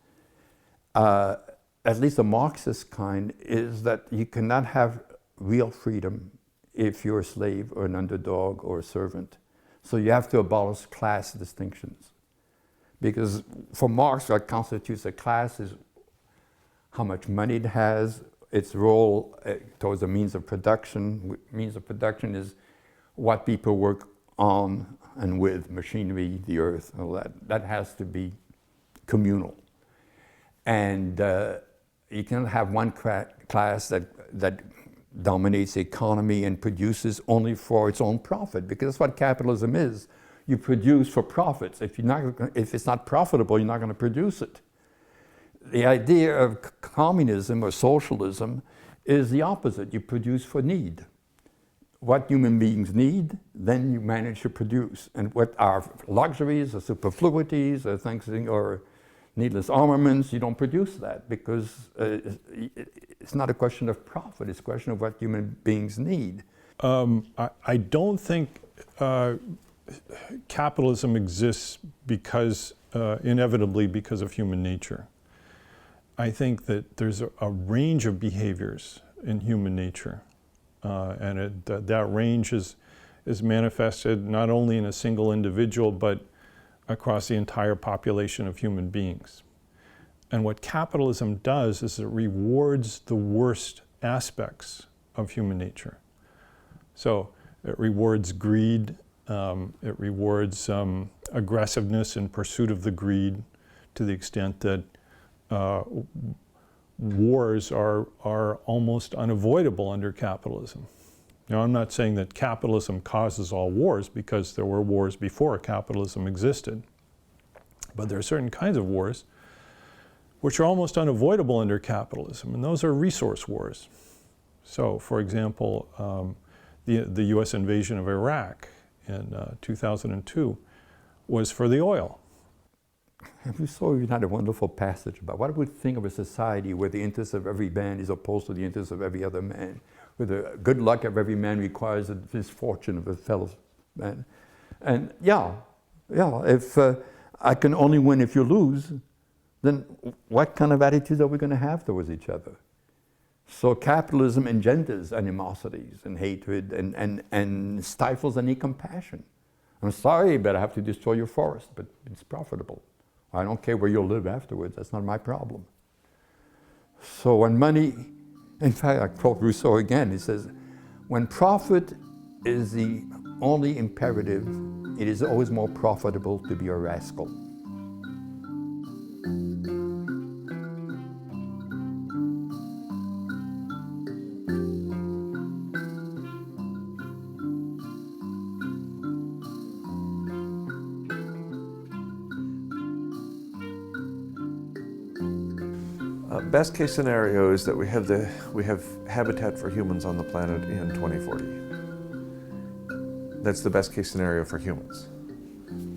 at least the Marxist kind, is that you cannot have real freedom if you're a slave or an underdog or a servant. So you have to abolish class distinctions. Because for Marx, what constitutes a class is how much money it has, its role towards the means of production. Means of production is what people work on and with, machinery, the earth, all that. That has to be communal. And you cannot have one class that dominates the economy and produces only for its own profit, because that's what capitalism is. You produce for profits. If it's not profitable, you're not going to produce it. The idea of communism or socialism is the opposite. You produce for need. What human beings need, then you manage to produce. And what are luxuries or superfluities or things, or needless armaments, you don't produce that, because it's not a question of profit, it's a question of what human beings need. I don't think capitalism exists because, inevitably, because of human nature. I think that there's a range of behaviors in human nature, and that range is manifested not only in a single individual, but across the entire population of human beings. And what capitalism does is it rewards the worst aspects of human nature. So it rewards greed, it rewards aggressiveness in pursuit of the greed, to the extent that wars are almost unavoidable under capitalism. Now, I'm not saying that capitalism causes all wars, because there were wars before capitalism existed. But there are certain kinds of wars which are almost unavoidable under capitalism, and those are resource wars. So, for example, the US invasion of Iraq in 2002 was for the oil. And we saw you had a wonderful passage about what would think of a society where the interest of every man is opposed to the interest of every other man, where the good luck of every man requires the misfortune of a fellow man. And if I can only win if you lose, then what kind of attitudes are we going to have towards each other? So capitalism engenders animosities and hatred and stifles any compassion. I'm sorry, but I have to destroy your forest, but it's profitable. I don't care where you'll live afterwards, that's not my problem. So when money, in fact, I quote Rousseau again, he says, when profit is the only imperative, it is always more profitable to be a rascal. Best case scenario is that we have habitat for humans on the planet in 2040. That's the best case scenario for humans.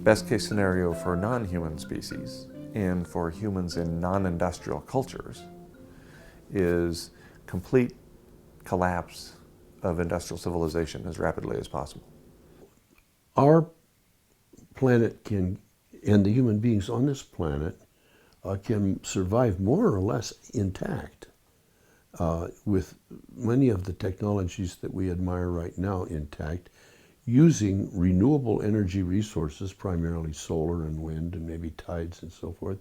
Best case scenario for non-human species and for humans in non-industrial cultures is complete collapse of industrial civilization as rapidly as possible. Our planet can, and the human beings on this planet, can survive more or less intact with many of the technologies that we admire right now intact, using renewable energy resources, primarily solar and wind and maybe tides and so forth,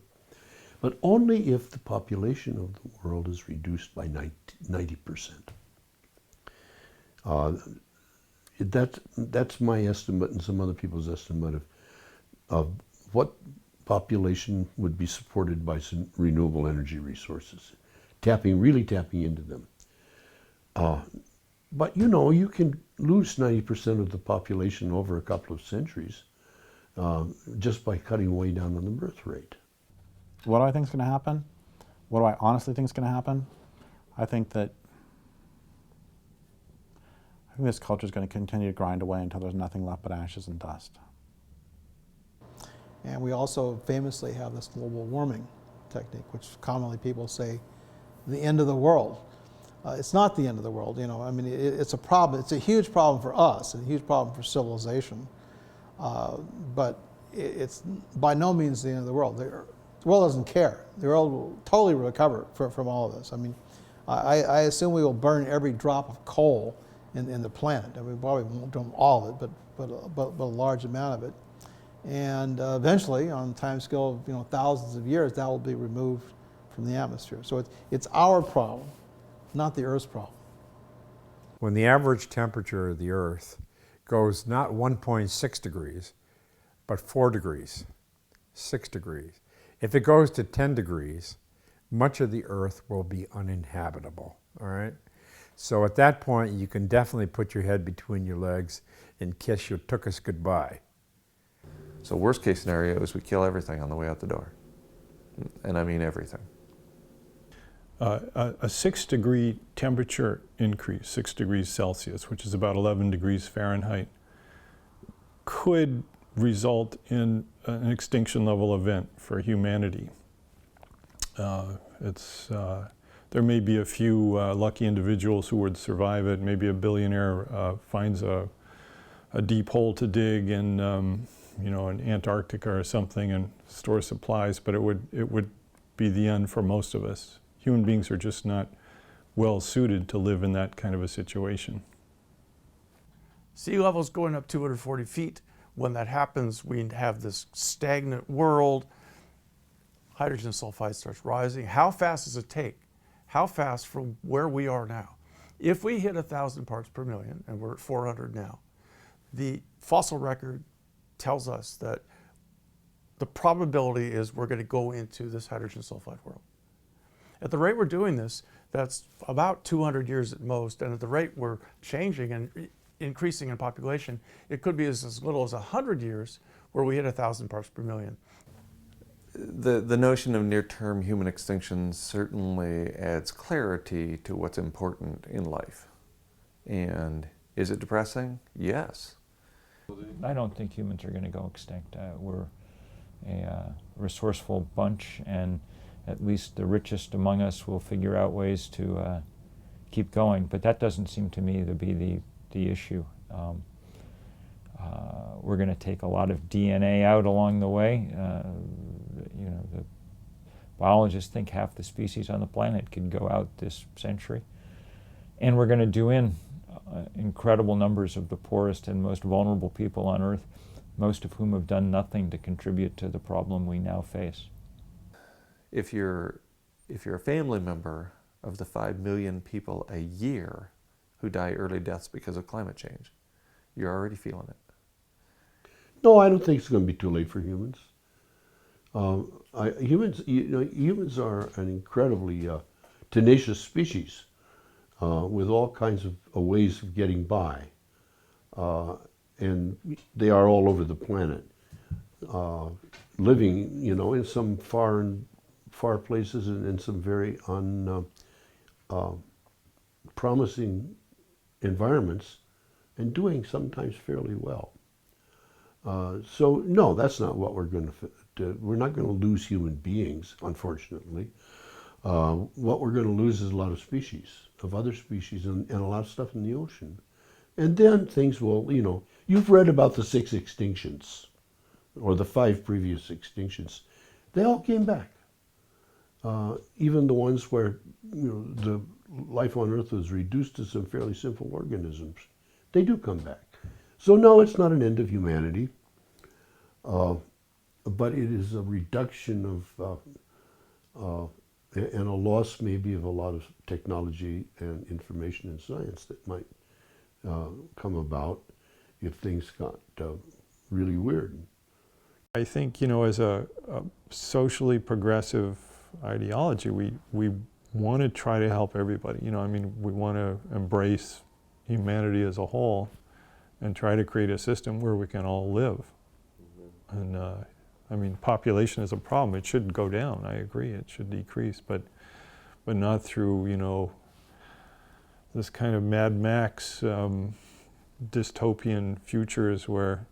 but only if the population of the world is reduced by 90%. That's my estimate and some other people's estimate of what population would be supported by some renewable energy resources, really tapping into them. But you know, you can lose 90% of the population over a couple of centuries just by cutting way down on the birth rate. What do I think is going to happen? What do I honestly think is going to happen? I think this culture is going to continue to grind away until there's nothing left but ashes and dust. And we also famously have this global warming technique, which commonly people say the end of the world. It's not the end of the world, you know. I mean, it's a problem. It's a huge problem for us, and a huge problem for civilization. But it's by no means the end of the world. The world doesn't care. The world will totally recover from all of this. I mean, I assume we will burn every drop of coal in the planet. And we probably won't do all of it, but a large amount of it. And eventually, on a time scale of thousands of years, that will be removed from the atmosphere. So it's our problem, not the Earth's problem. When the average temperature of the Earth goes not 1.6 degrees, but 4 degrees, 6 degrees. If it goes to 10 degrees, much of the Earth will be uninhabitable, all right? So at that point, you can definitely put your head between your legs and kiss your tuchus goodbye. So worst case scenario is we kill everything on the way out the door. And I mean everything. A 6-degree temperature increase, 6 degrees Celsius, which is about 11 degrees Fahrenheit, could result in an extinction level event for humanity. There may be a few lucky individuals who would survive it. Maybe a billionaire finds a deep hole to dig in in Antarctica or something and store supplies, but it would be the end for most of us. Human beings are just not well suited to live in that kind of a situation. Sea level's going up 240 feet. When that happens, we have this stagnant world. Hydrogen sulfide starts rising. How fast does it take? How fast from where we are now? If we hit 1,000 parts per million, and we're at 400 now, the fossil record tells us that the probability is we're going to go into this hydrogen sulfide world. At the rate we're doing this, that's about 200 years at most, and at the rate we're changing and increasing in population, it could be as little as 100 years where we hit 1,000 parts per million. The notion of near-term human extinction certainly adds clarity to what's important in life. And is it depressing? Yes. I don't think humans are going to go extinct. We're a resourceful bunch, and at least the richest among us will figure out ways to keep going. But that doesn't seem to me to be the issue. We're going to take a lot of DNA out along the way. You know, the biologists think half the species on the planet could go out this century. And we're going to do in incredible numbers of the poorest and most vulnerable people on Earth, most of whom have done nothing to contribute to the problem we now face. If you're a family member of the 5 million people a year who die early deaths because of climate change, you're already feeling it. No, I don't think it's going to be too late for humans. Humans are an incredibly tenacious species with all kinds of ways of getting by, and they are all over the planet, living, in some far places and in some very promising environments, and doing sometimes fairly well. So no, that's not what we're going to do. We're not going to lose human beings, unfortunately. What we're going to lose is a lot of species, of other species, and a lot of stuff in the ocean. And then things will, you've read about the 6 extinctions, or the 5 previous extinctions. They all came back. Even the ones where, the life on Earth was reduced to some fairly simple organisms, they do come back. So no, it's not an end of humanity, but it is a reduction of, and a loss maybe of a lot of technology and information and science that might come about if things got really weird. I think, as a socially progressive ideology, we want to try to help everybody. We want to embrace humanity as a whole and try to create a system where we can all live. And population is a problem. It shouldn't go down. I agree. It should decrease, but not through, this kind of Mad Max dystopian futures where,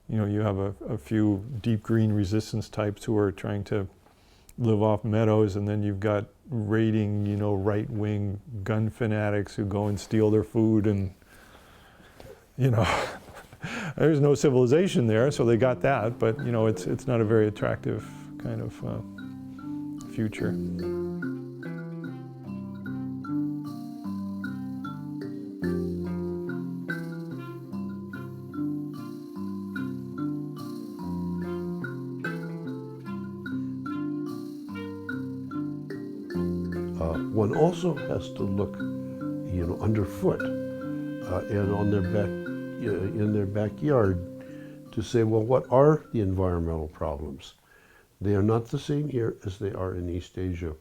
you have a few deep green resistance types who are trying to live off meadows, and then you've got raiding, right-wing gun fanatics who go and steal their food, and there's no civilization there, so they got that, but it's not a very attractive kind of future. One also has to look, underfoot and on their back, in their backyard, to say, well, what are the environmental problems? They are not the same here as they are in East Asia,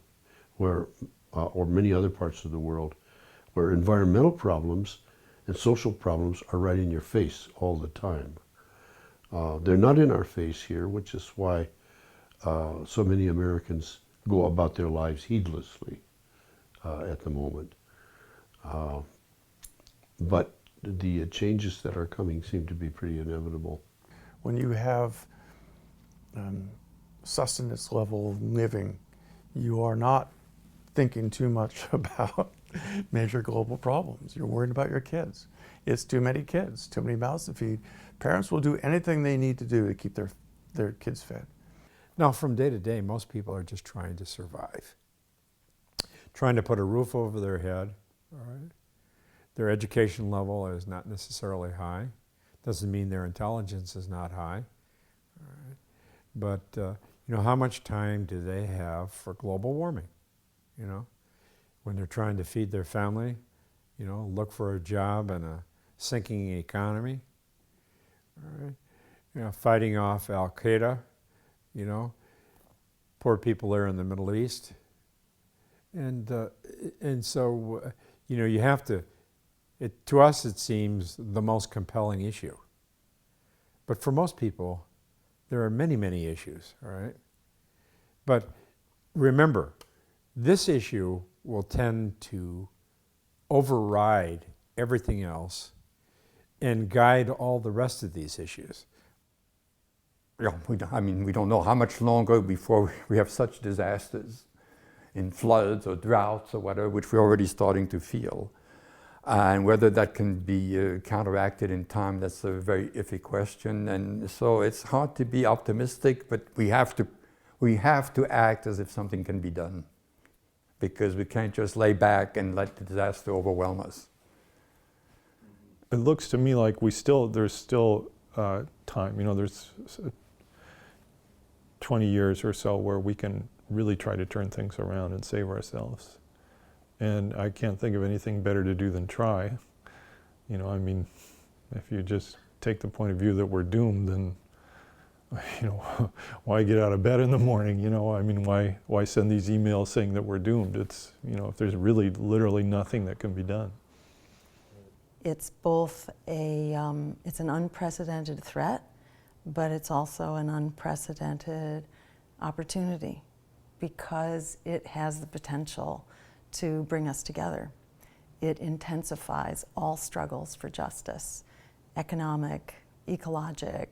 where, or many other parts of the world, where environmental problems and social problems are right in your face all the time. They're not in our face here, which is why so many Americans go about their lives heedlessly at the moment. But the changes that are coming seem to be pretty inevitable. When you have sustenance level living, you are not thinking too much about major global problems. You're worried about your kids. It's too many kids, too many mouths to feed. Parents will do anything they need to do to keep their kids fed. Now, from day to day, most people are just trying to survive, trying to put a roof over their head. All right. Their education level is not necessarily high. Doesn't mean their intelligence is not high. All right. But how much time do they have for global warming? When they're trying to feed their family, look for a job in a sinking economy. All right. Fighting off Al Qaeda. Poor people there in the Middle East, and so you have to. To us, it seems the most compelling issue. But for most people, there are many, many issues. All right. But remember, this issue will tend to override everything else and guide all the rest of these issues? Yeah, we don't know how much longer before we have such disasters in floods or droughts or whatever, which we're already starting to feel. And whether that can be counteracted in time, that's a very iffy question. And so it's hard to be optimistic, but we have to act as if something can be done, because we can't just lay back and let the disaster overwhelm us. It looks to me like there's still time. There's 20 years or so where we can really try to turn things around and save ourselves. And I can't think of anything better to do than try. If you just take the point of view that we're doomed, then, why get out of bed in the morning? Why send these emails saying that we're doomed? It's, if there's really literally nothing that can be done. It's both it's an unprecedented threat, but it's also an unprecedented opportunity, because it has the potential to bring us together. It intensifies all struggles for justice, economic, ecologic,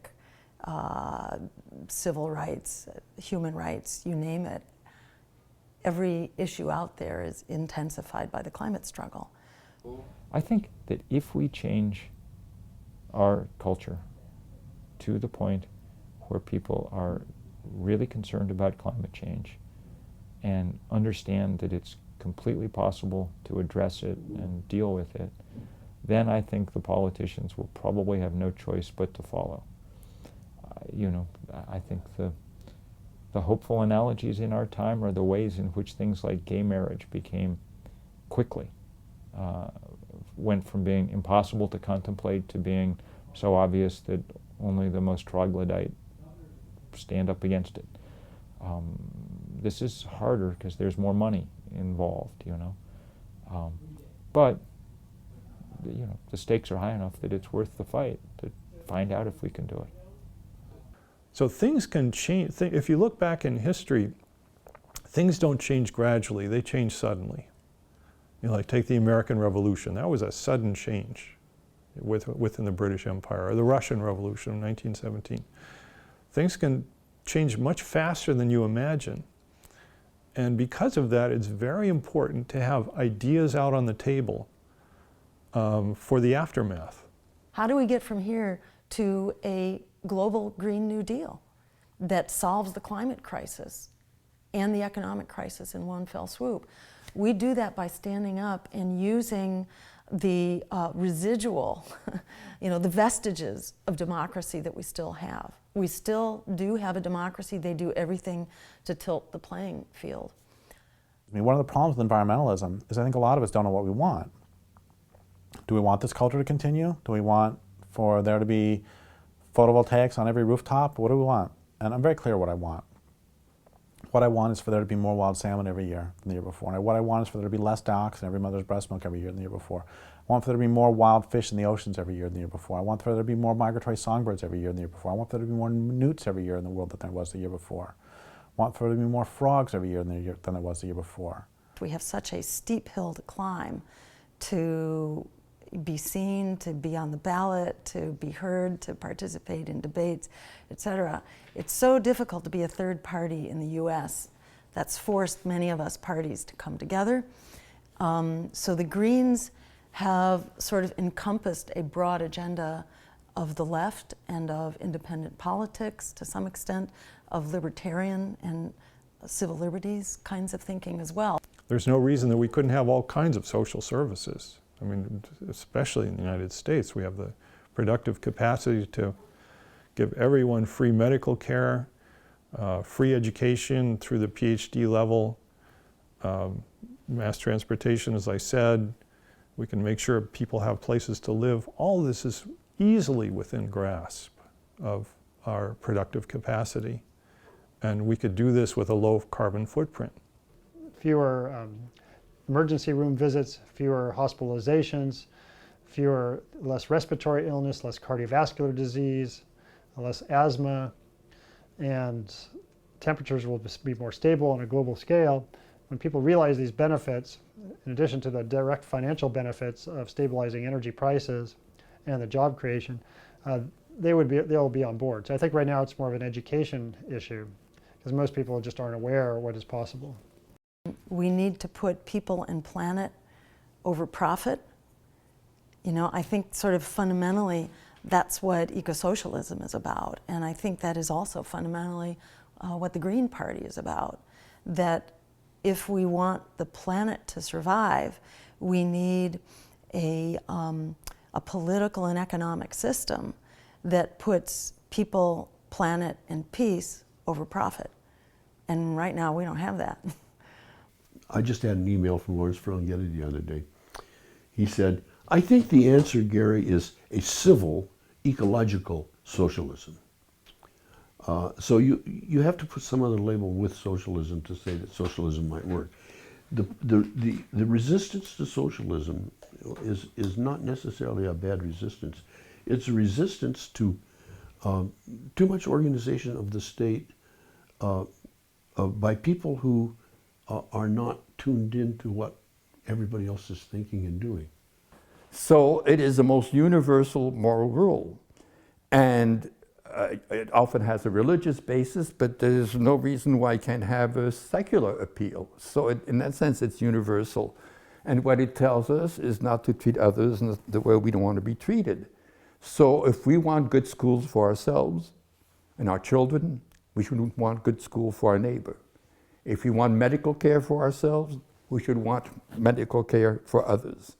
civil rights, human rights, you name it. Every issue out there is intensified by the climate struggle. I think that if we change our culture to the point where people are really concerned about climate change and understand that it's completely possible to address it and deal with it, then I think the politicians will probably have no choice but to follow. I think the hopeful analogies in our time are the ways in which things like gay marriage became quickly, went from being impossible to contemplate to being so obvious that only the most troglodyte stand up against it. This is harder because there's more money involved, but the stakes are high enough that it's worth the fight to find out if we can do it. So things can change. If you look back in history, things don't change gradually, they change suddenly. Like take the American Revolution, that was a sudden change within the British Empire, or the Russian Revolution of 1917. Things can change much faster than you imagine. And because of that, it's very important to have ideas out on the table for the aftermath. How do we get from here to a global Green New Deal that solves the climate crisis and the economic crisis in one fell swoop? We do that by standing up and using the residual, the vestiges of democracy that we still have. We still do have a democracy. They do everything to tilt the playing field. One of the problems with environmentalism is I think a lot of us don't know what we want. Do we want this culture to continue? Do we want for there to be photovoltaics on every rooftop? What do we want? And I'm very clear what I want. What I want is for there to be more wild salmon every year than the year before. And what I want is for there to be less docks and every mother's breast milk every year than the year before. I want for there to be more wild fish in the oceans every year than the year before. I want for there to be more migratory songbirds every year than the year before. I want for there to be more newts every year in the world than there was the year before. I want for there to be more frogs every year than there was the year before. We have such a steep hill to climb to be seen, to be on the ballot, to be heard, to participate in debates, etc. It's so difficult to be a third party in the U.S. That's forced many of us parties to come together. So the Greens have sort of encompassed a broad agenda of the left and of independent politics to some extent, of libertarian and civil liberties kinds of thinking as well. There's no reason that we couldn't have all kinds of social services. I mean, especially in the United States, we have the productive capacity to give everyone free medical care, free education through the PhD level, mass transportation, as I said. We can make sure people have places to live. All this is easily within grasp of our productive capacity. And we could do this with a low carbon footprint. Fewer emergency room visits, fewer hospitalizations, less respiratory illness, less cardiovascular disease, less asthma, and temperatures will be more stable on a global scale. When people realize these benefits, in addition to the direct financial benefits of stabilizing energy prices and the job creation, they'll be on board. So I think right now it's more of an education issue because most people just aren't aware of what is possible. We need to put people and planet over profit. You know, I think sort of fundamentally that's what eco-socialism is about. And I think that is also fundamentally what the Green Party is about. That if we want the planet to survive, we need a political and economic system that puts people, planet, and peace over profit. And right now we don't have that. I just had an email from Lawrence Ferlinghetti the other day. He said, I think the answer, Gary, is a civil, ecological socialism. So you have to put some other label with socialism to say that socialism might work. The resistance to socialism is not necessarily a bad resistance. It's a resistance to too much organization of the state by people who are not tuned into what everybody else is thinking and doing. So it is the most universal moral rule. And it often has a religious basis, but there's no reason why it can't have a secular appeal. So in that sense, it's universal. And what it tells us is not to treat others in the way we don't want to be treated. So if we want good schools for ourselves and our children, we should want good school for our neighbor. If we want medical care for ourselves, we should want medical care for others.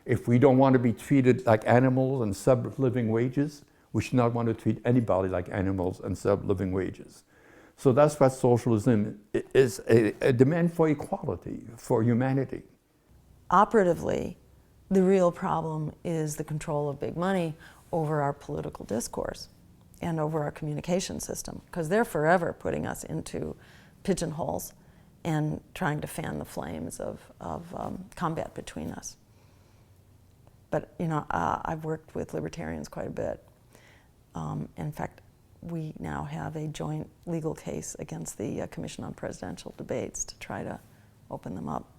If we don't want to be treated like animals and sub-living wages, we should not want to treat anybody like animals and sub-living wages. So that's what socialism is, a demand for equality, for humanity. Operatively, the real problem is the control of big money over our political discourse and over our communication system, because they're forever putting us into pigeonholes and trying to fan the flames of combat between us. But you know, I've worked with libertarians quite a bit. In fact, we now have a joint legal case against the Commission on Presidential Debates to try to open them up.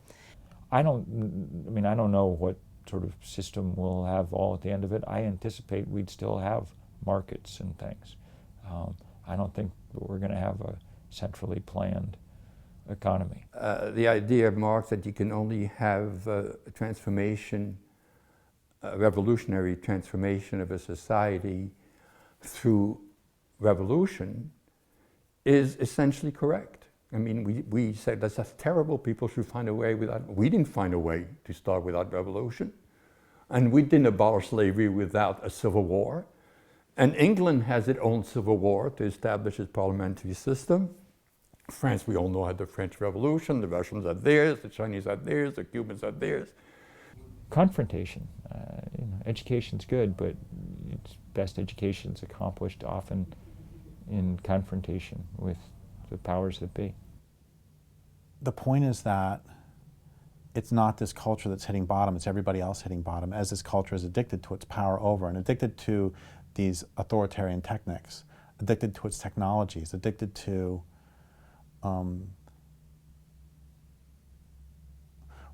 I don't know what sort of system we'll have all at the end of it. I anticipate we'd still have markets and things. I don't think we're going to have a centrally planned economy. The idea, Mark, that you can only have a transformation, a revolutionary transformation of a society through revolution is essentially correct. I mean, we said that's terrible, people should find a way without, we didn't find a way to start without revolution. And we didn't abolish slavery without a civil war. And England has its own civil war to establish its parliamentary system. France, we all know, had the French Revolution, the Russians had theirs, the Chinese had theirs, the Cubans had theirs. Confrontation. Education's good, but best education's accomplished often in confrontation with the powers that be. The point is that it's not this culture that's hitting bottom, it's everybody else hitting bottom, as this culture is addicted to its power over and addicted to these authoritarian techniques, addicted to its technologies, addicted to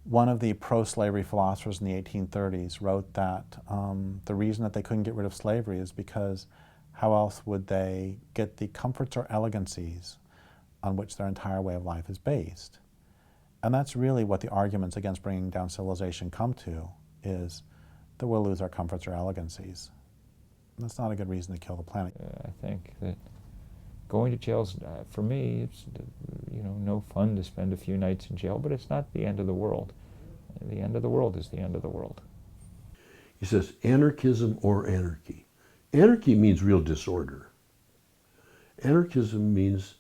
one of the pro-slavery philosophers in the 1830s wrote that the reason that they couldn't get rid of slavery is because how else would they get the comforts or elegancies on which their entire way of life is based? And that's really what the arguments against bringing down civilization come to, is that we'll lose our comforts or elegancies. And that's not a good reason to kill the planet. I think that going to jail, for me, it's no fun to spend a few nights in jail, but it's not the end of the world. The end of the world is the end of the world. He says, anarchism or anarchy. Anarchy means real disorder. Anarchism means,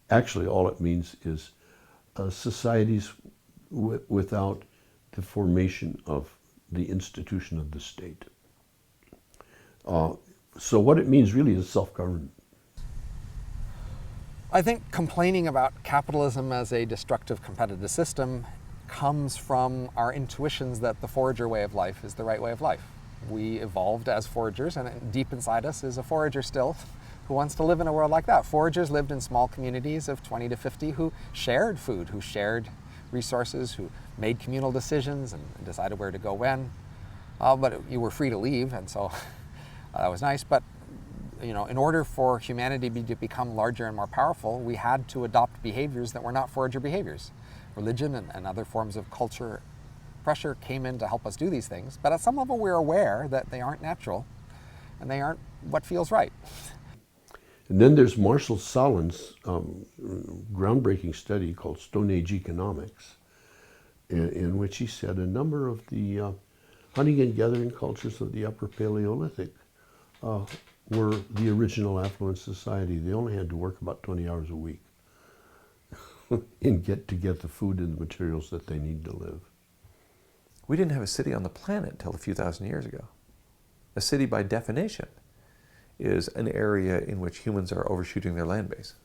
actually all it means is societies without the formation of the institution of the state. So what it means really is self-government. I think complaining about capitalism as a destructive competitive system comes from our intuitions that the forager way of life is the right way of life. We evolved as foragers, and deep inside us is a forager still who wants to live in a world like that. Foragers lived in small communities of 20 to 50 who shared food, who shared resources, who made communal decisions and decided where to go when. But you were free to leave, and so that was nice. But you know, in order for humanity to become larger and more powerful, we had to adopt behaviors that were not forager behaviors. Religion and other forms of culture pressure came in to help us do these things, but at some level we're aware that they aren't natural and they aren't what feels right. And then there's Marshall Sahlins' groundbreaking study called Stone Age Economics, in which he said a number of the hunting and gathering cultures of the Upper Paleolithic were the original affluent society. They only had to work about 20 hours a week and get the food and the materials that they need to live. We didn't have a city on the planet until a few thousand years ago. A city, by definition, is an area in which humans are overshooting their land base.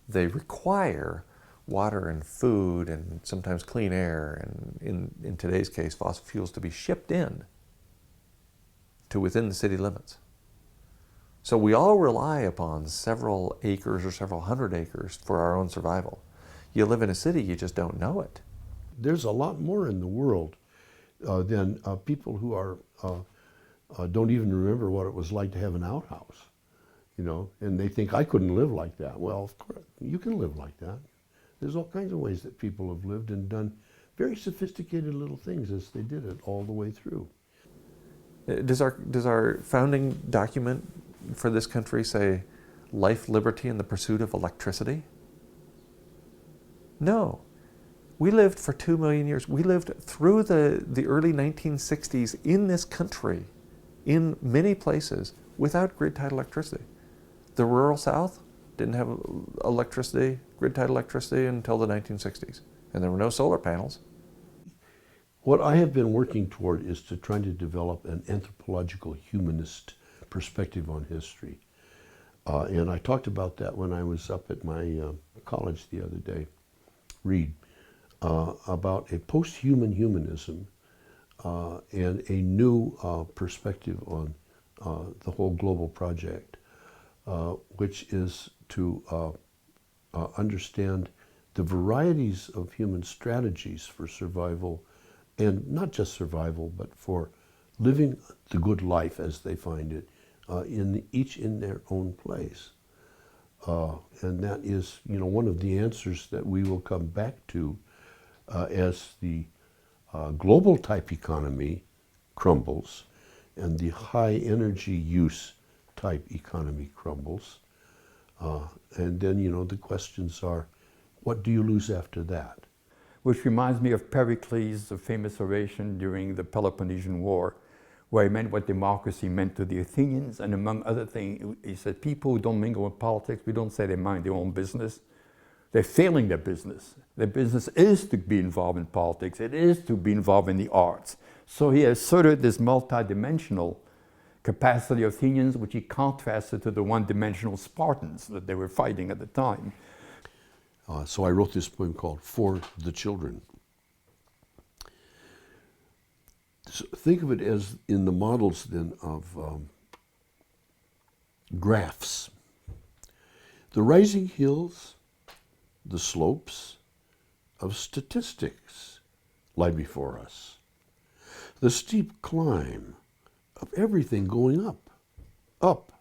They require water and food and sometimes clean air, and in today's case, fossil fuels, to be shipped in to within the city limits. So we all rely upon several acres or several hundred acres for our own survival. You live in a city, you just don't know it. There's a lot more in the world than people who are don't even remember what it was like to have an outhouse, you know, and they think I couldn't live like that. Well, of course, you can live like that. There's all kinds of ways that people have lived and done very sophisticated little things as they did it all the way through. Does our founding document for this country say life, liberty, and the pursuit of electricity? No. We lived for 2 million years. We lived through the early 1960s in this country, in many places, without grid-tied electricity. The rural South didn't have electricity, grid-tied electricity, until the 1960s. And there were no solar panels. What I have been working toward is to try to develop an anthropological humanist perspective on history. And I talked about that when I was up at my college the other day, Reed, about a post-human humanism and a new perspective on the whole global project, which is to understand the varieties of human strategies for survival, and not just survival, but for living the good life as they find it, each in their own place. And that is, you know, one of the answers that we will come back to as the global type economy crumbles and the high energy use type economy crumbles. And then, you know, the questions are, what do you lose after that? Which reminds me of Pericles' famous oration during the Peloponnesian War, where he meant what democracy meant to the Athenians, and among other things, he said, people who don't mingle with politics, we don't say they mind their own business. They're failing their business. Their business is to be involved in politics. It is to be involved in the arts. So he asserted this multidimensional capacity of Athenians, which he contrasted to the one-dimensional Spartans that they were fighting at the time. So I wrote this poem called For the Children. So think of it as in the models then of graphs. The rising hills, the slopes of statistics lie before us. The steep climb of everything going up, up,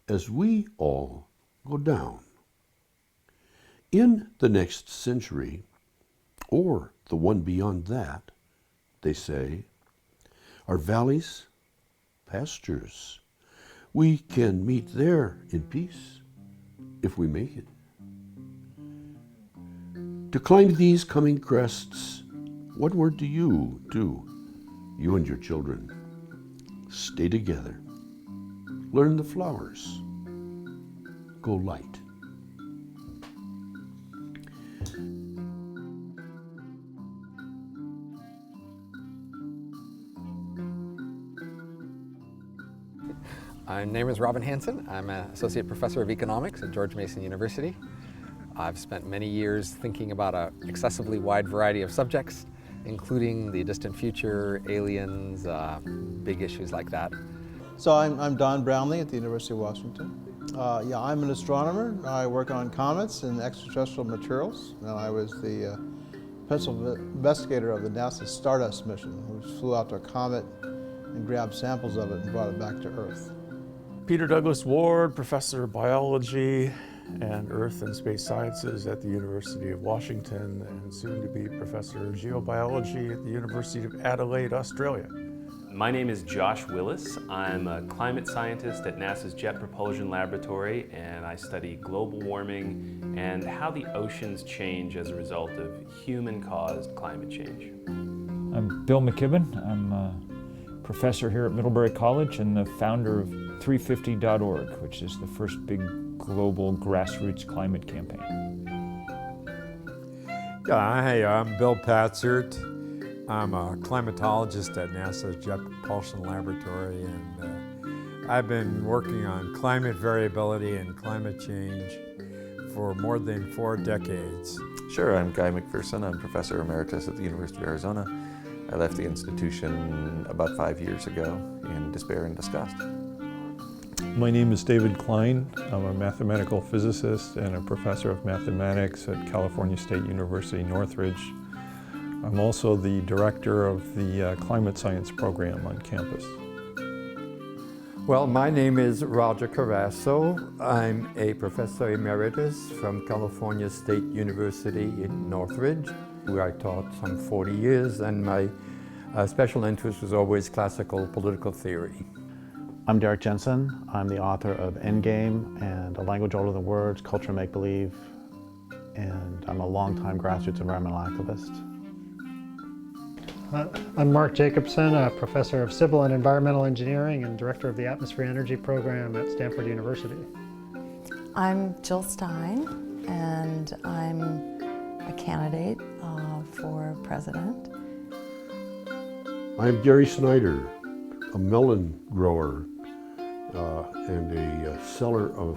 as we all go down. In the next century, or the one beyond that, they say, are valleys, pastures. We can meet there in peace if we make it. To climb these coming crests, what word do you do, you and your children? Stay together. Learn the flowers. Go light. My name is Robin Hansen. I'm an associate professor of economics at George Mason University. I've spent many years thinking about an excessively wide variety of subjects, including the distant future, aliens, big issues like that. So I'm Don Brownlee at the University of Washington. Yeah, I'm an astronomer. I work on comets and extraterrestrial materials. And I was the principal investigator of the NASA Stardust mission, which flew out to a comet and grabbed samples of it and brought it back to Earth. Peter Douglas Ward, professor of biology and earth and space sciences at the University of Washington, and soon to be professor of geobiology at the University of Adelaide, Australia. My name is Josh Willis. I'm a climate scientist at NASA's Jet Propulsion Laboratory, and I study global warming and how the oceans change as a result of human-caused climate change. I'm Bill McKibben. I'm a professor here at Middlebury College and the founder of 350.org, which is the first big global grassroots climate campaign. Yeah, hey, I'm Bill Patzert. I'm a climatologist at NASA's Jet Propulsion Laboratory, and I've been working on climate variability and climate change for more than 4 decades. Sure, I'm Guy McPherson. I'm Professor Emeritus at the University of Arizona. I left the institution about 5 years ago in despair and disgust. My name is David Klein. I'm a mathematical physicist and a professor of mathematics at California State University, Northridge. I'm also the director of the climate science program on campus. Well, my name is Roger Carasso. I'm a professor emeritus from California State University in Northridge, where I taught some 40 years, and my special interest was always classical political theory. I'm Derek Jensen. I'm the author of Endgame and A Language Older Than Words, Culture Make-Believe, and I'm a longtime grassroots environmental activist. I'm Mark Jacobson, a professor of civil and environmental engineering and director of the Atmosphere Energy Program at Stanford University. I'm Jill Stein, and I'm a candidate for president. I'm Gary Snyder, a melon grower and a seller of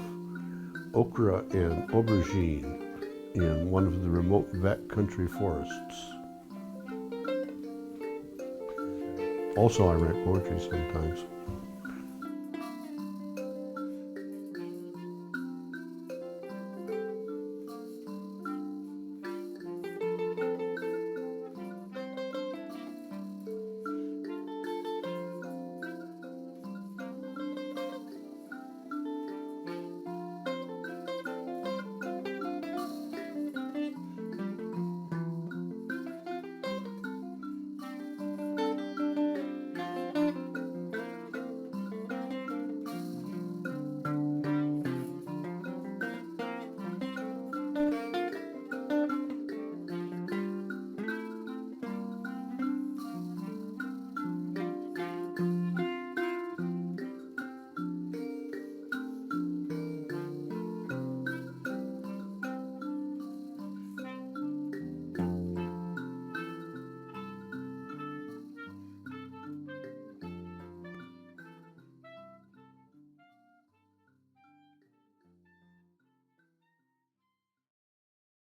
okra and aubergine in one of the remote backcountry forests. Also, I write poetry sometimes.